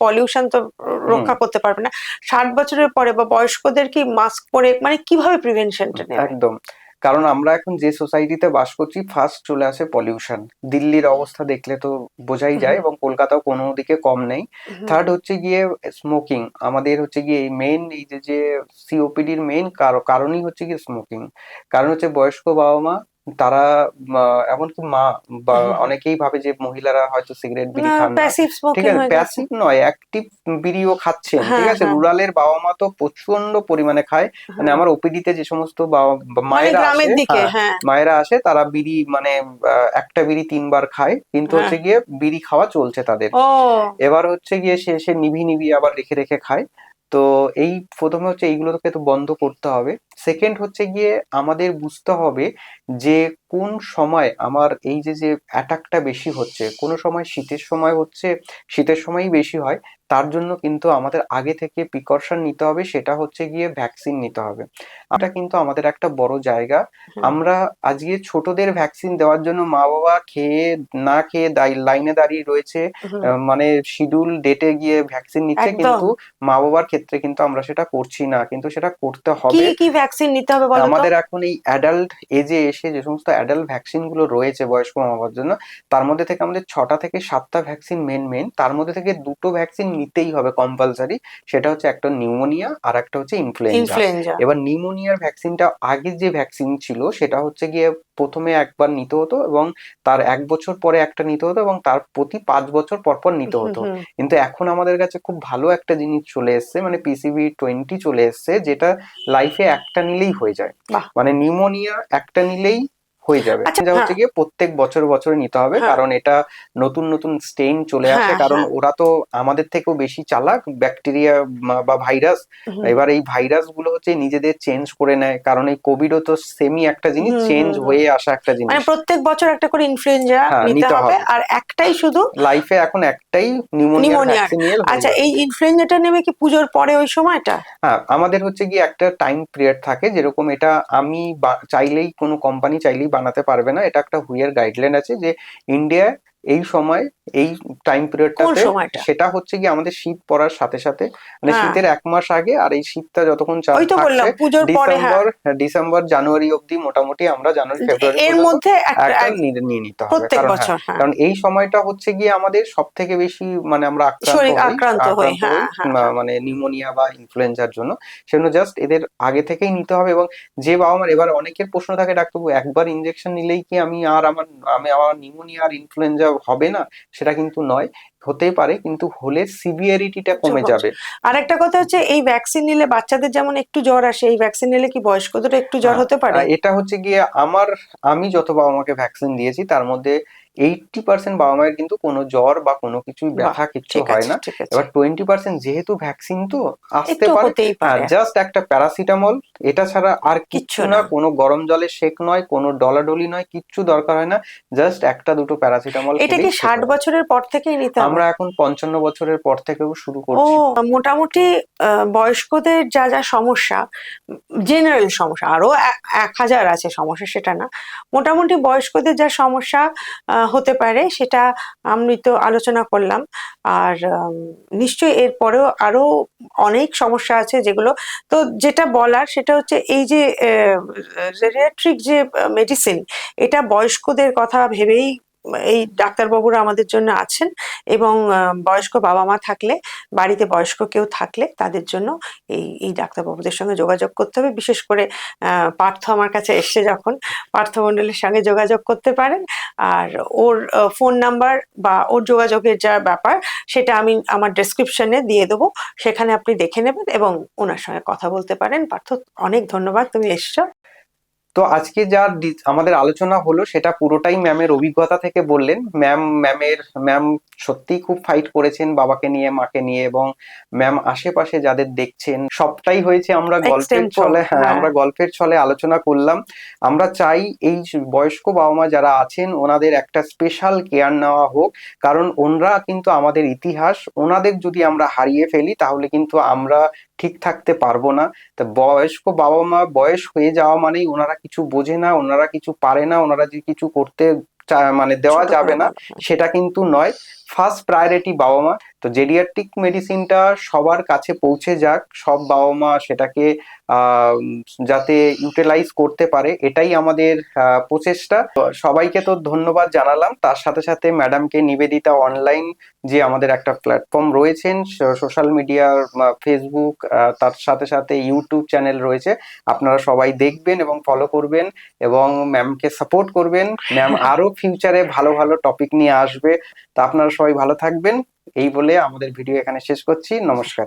পলিউশন তো হুম, রক্ষা করতে পারবে না। 60 বছরের পরে বা বয়স্কদের কি মাস্ক পরে, মানে কিভাবে প্রিভেনশনটা নেবে? একদম। কারণ আমরা এখন যে সোসাইটিতে বাস করছি, ফার্স্ট চলে আসে পলিউশন। দিল্লির অবস্থা দেখলে তো বোঝাই যায়, হুম, এবং কলকাতাও কোনো দিকে কম নেই। হুম। থার্ড হচ্ছে গিয়ে স্মোকিং। আমাদের হচ্ছে গিয়ে এই মেইন, এই যে সিওপিডির মেইন কারণই হচ্ছে গিয়ে স্মোকিং। কারণ হচ্ছে বয়স্ক বাবা মা, তারা এমনকি মা বা অনেকেই ভাবে যে মহিলারা হয়তো সিগারেট বিড়ি খান না। প্যাসিভ ঠিক স্মোকিং আছে? হয়ে যাচ্ছে। প্যাসিভ নয়, অ্যাক্টিভ বিড়িও খাচ্ছেন। ঠিক হ্যাঁ, আছে? হ্যাঁ, রুরালের বাবা মা তো প্রচন্ড পরিমাণে খায়। মানে হ্যাঁ। আমার ওপিডিতে যে সমস্ত মানে মায়েরা গ্রামের আসে, দিকে, হ্যাঁ, হ্যাঁ। মায়েরা আসে, তারা বিড়ি মানে একটা বিড়ি 3 বার খায়, কিন্তু হ্যাঁ। হচ্ছে গিয়ে বিড়ি খাওয়া চলছে তাদের। ও। এবার হচ্ছে গিয়ে সে নিভি নিভি আবার রেখে রেখে খায়। তো এই প্রথমে হচ্ছে এইগুলোকে তো বন্ধ করতে হবে। সেকেন্ড হচ্ছে গিয়ে আমাদের বুঝতে হবে যে কোন সময় আমার এই যে অ্যাটাকটা বেশি হচ্ছে, কোনো সময় শীতের সময় হচ্ছে, শীতের সময়ই বেশি হয়, তার জন্য কিন্তু আমাদের আগে থেকে প্রিকশন নিতে হবে, সেটা হচ্ছে গিয়ে ভ্যাকসিন নিতে হবে। এটা কিন্তু আমাদের একটা বড় জায়গা। হুম, আমরা আজকে ছোটদের ভ্যাকসিন দেওয়ার জন্য মা বাবা খেয়ে না খেয়ে লাইনে দাঁড়িয়ে রয়েছে, হুম, মানে শিডিউল ডেটে গিয়ে ভ্যাকসিন নিচ্ছে, একদম। কিন্তু মা বাবার ক্ষেত্রে কিন্তু আমরা সেটা করছি না, কিন্তু সেটা করতে কি হবে। কি ভ্যাকসিন নিতে হবে বলো তো? আমাদের এখন এই অ্যাডাল্ট এজে এসে যে সমস্ত অ্যাডাল্ট ভ্যাকসিন গুলো রয়েছে বয়স্ক মা বাবার জন্য, তার মধ্যে থেকে আমাদের 6টা থেকে 7টা ভ্যাকসিন মেন, তার মধ্যে থেকে 2টো ভ্যাকসিন নিতেই হবে কম্পালসারি। সেটা হচ্ছে একটা নিউমোনিয়া আর একটা হচ্ছে ইনফ্লুয়েঞ্জা। ইনফ্লুয়েঞ্জা। এবার নিউমোনিয়ার ভ্যাকসিনটা আগে যে ভ্যাকসিন ছিল সেটা হচ্ছে গিয়ে প্রথমে একবার নিতে হতো, এবং তার 1 বছর পরে একটা নিতে হতো, এবং তার প্রতি 5 বছর পর পর নিতে হুম, হতো। হুম। কিন্তু এখন আমাদের কাছে খুব ভালো একটা জিনিস চলে এসেছে, মানে PCV20 চলে এসেছে, যেটা লাইফে একটা নিলেই হয়ে যায়। বাহ। মানে নিউমোনিয়া একটা নিলেই হয়ে যাবে। আচ্ছা, যা হচ্ছে হ্যাঁ, গিয়ে প্রত্যেক বছর বছর নিতে হবে, হ্যাঁ, কারণ এটা নতুন নতুন স্টেইন চলে আসে, হ্যাঁ, কারণ হ্যাঁ। ওরা তো আমাদের থেকেও বেশি চালাক, ব্যাকটেরিয়া বা ভাইরাস। হুম, এবার এই ভাইরাস গুলো হচ্ছে নিজেদের চেঞ্জ করে নেয়, কারণ এই কোভিডও তো সেমই একটা জিনিস, হুম, চেঞ্জ হুম, হুম। হয়ে আসা একটা মানে জিনিস। প্রত্যেক বছর একটা করে ইনফ্লুয়েঞ্জা হ্যাঁ, নিতে নিতে হবে, হবে। আর একটাই শুধু লাইফে এখন একটাই নিউমোনিয়ার নিমোনিয়ার। ভ্যাকসিন নিয়ে হয়ে আচ্ছা, যাবে। এই ইনফ্লুয়েঞ্জাটা নেবে কি পুজোর পরে ওই সময়টা? হ্যাঁ, আমাদের হচ্ছে গিয়ে একটা টাইম পিরিয়ড থাকে, যেরকম এটা আমি চাইলেই, কোনো কোম্পানি চাইলেই বানাতে পারবে না, এটা একটা হুইয়ের গাইডলাইন আছে যে ইন্ডিয়ায় এই সময় এই টাইম কোন পিরিয়ডটাতে, সময়টা? সেটা হচ্ছে গিয়ে আমাদের শীত পড়ার সাথে সাথে, মানে হ্যাঁ, শীতের 1 মাস আগে, আর এই শীতটা যতক্ষণ ওই তো থাকছে বললাম পুজোর পরে, হ্যাঁ। ডিসেম্বর জানুয়ারি অব্দি, মোটামুটি আমরা জানুয়ারি ফেব্রুয়ারি এর পর্যন্ত মধ্যে একটা একটা নিয়ে নিয়ে নিতে হবে, প্রত্যেক কারণ হ্যাঁ, বছর, হ্যাঁ। কারণ এই সময়টা হচ্ছে গিয়ে আমাদের সব থেকে বেশি, মানে আমরা শরীর আক্রান্ত হই, আক্রান্ত হই, হ্যাঁ, হ্যাঁ, হ্যাঁ। মানে নিউমোনিয়া বা ইনফ্লুয়েঞ্জার জন্য। সেজন্য জাস্ট এদের আগে থেকেই নিতে হবে। এবং যে বাবা মার, এবার অনেকের প্রশ্ন থাকে, ডাক্তারবাবু একবার ইনজেকশন নিলেই কি আমার নিউমোনিয়া আর ইনফ্লুয়েঞ্জা হবে না? সেটা কিন্তু নয়, হতেই পারে, কিন্তু হলে সিভিয়ারিটিটা কমে চোখ- যাবে। আর একটা কথা হচ্ছে, এই ভ্যাকসিন নিলে বাচ্চাদের যেমন একটু জ্বর আসে, এই ভ্যাকসিন নিলে কি বয়স্কদেরও একটু জ্বর হ্যাঁ, হতে পারে? এটা হচ্ছে গিয়ে আমি যত বাবা মাকে ভ্যাকসিন দিয়েছি তার মধ্যে 80% বাবা মায়ের কিন্তু কোনো জ্বর বা কোনো কিছুই, বাহ, ব্যথা কিচ্ছু ঠিক হয় আছে, না। ঠিক আছে। এবার 20% যেহেতু ভ্যাকসিন তো আসতে একটু পারে। হতেই হ্যাঁ, পারে। জাস্ট একটা প্যারাসিটামল, এটা ছাড়া আর কিচ্ছু কিচ্ছু না, না। কোনো গরম জলে সেক নয়, কোনো ডলাডলি নয়, কিচ্ছু দরকার হয় না। জাস্ট একটা দুটো প্যারাসিটামল এটা কি খেলেই ঠিক 60 হয়ে যায়। বছরের পর থেকেই নিতে হবে? আমরা এখন 55 বছরের পর থেকেও শুরু ও, করছি। মোটামুটি বয়স্কদের যা যা সমস্যা, জেনারেল সমস্যা, আরো 1000 আছে সমস্যা, সেটা না, মোটামুটি বয়স্কদের যা সমস্যা হতে পারে সেটা আমি তো আলোচনা করলাম। আর নিশ্চয়ই এরপরেও আরো অনেক সমস্যা আছে যেগুলো, তো যেটা বলার সেটা হচ্ছে এই যে জেরিয়াট্রিক যে মেডিসিন, এটা বয়স্কদের কথা ভেবেই এই ডাক্তারবাবুরা আমাদের জন্য আছেন। এবং বয়স্ক বাবা মা থাকলে, বাড়িতে বয়স্ক কেউ থাকলে তাদের জন্য এই ডাক্তারবাবুদের সঙ্গে যোগাযোগ করতে হবে। বিশেষ করে পার্থ আমার কাছে এসছে যখন, পার্থ মণ্ডলের সঙ্গে যোগাযোগ করতে পারেন। আর ওর ফোন নাম্বার বা ওর যোগাযোগের যা ব্যাপার সেটা আমি আমার ডেসক্রিপশনে দিয়ে দেবো, সেখানে আপনি দেখে নেবেন এবং ওনার সঙ্গে কথা বলতে পারেন। পার্থ, অনেক ধন্যবাদ, তুমি এসছো। তো আজকে আমাদের আলোচনা হলো সেটা পুরোটাই ম্যামের অভিজ্ঞতা থেকে বললেন। ম্যাম সত্যিই খুব ফাইট করেছেন বাবাকে নিয়ে, মাকে নিয়ে, এবং ম্যাম আশেপাশে যাদের দেখছেন সবটাই হয়েছে আমরা গল্পের এক্সটেম্পো, ছলে, হ্যাঁ, হ্যাঁ। আমরা গল্পের ছলে আলোচনা করলাম। আমরা চাই এই বয়স্ক বাবা মা যারা আছেন ওনাদের একটা স্পেশাল কেয়ার নেওয়া হোক, কারণ ওনরা কিন্তু আমাদের ইতিহাস। ওনাদের যদি আমরা হারিয়ে ফেলি তাহলে কিন্তু আমরা ঠিক থাকতে পারবো না। তা বয়স্ক বাবা মা, বয়স হয়ে যাওয়া মানেই ওনারা কিছু বোঝে না, ওনারা কিছু পারে না, ওনারা যে কিছু করতে মানে দেওয়া ছোট যাবে করে না, বলো, হ্যাঁ। সেটা কিন্তু নয়। ফার্স্ট প্রায়োরিটি বাবা মা। তো জেডিয়াট্রিক মেডিসিনটা সবার কাছে পৌঁছে যাক, সব বাবা মা সেটাকে আহ যাতে ইউটিলাইজ করতে পারে, এটাই আমাদের প্রচেষ্টা। তো সবাইকে তো ধন্যবাদ জানালাম, তার সাথে সাথে ম্যাডামকে, নিবেদিতা অনলাইন যে আমাদের একটা প্ল্যাটফর্ম রয়েছেন সোশ্যাল মিডিয়ার, ফেসবুক, তার সাথে সাথে ইউটিউব চ্যানেল রয়েছে, আপনারা সবাই দেখবেন এবং ফলো করবেন এবং ম্যামকে সাপোর্ট করবেন। ম্যাম আরো ফিউচারে ভালো ভালো টপিক নিয়ে আসবে। তা আপনারা সবাই ভালো থাকবেন, এই বলে আমাদের ভিডিও এখানে শেষ করছি। নমস্কার।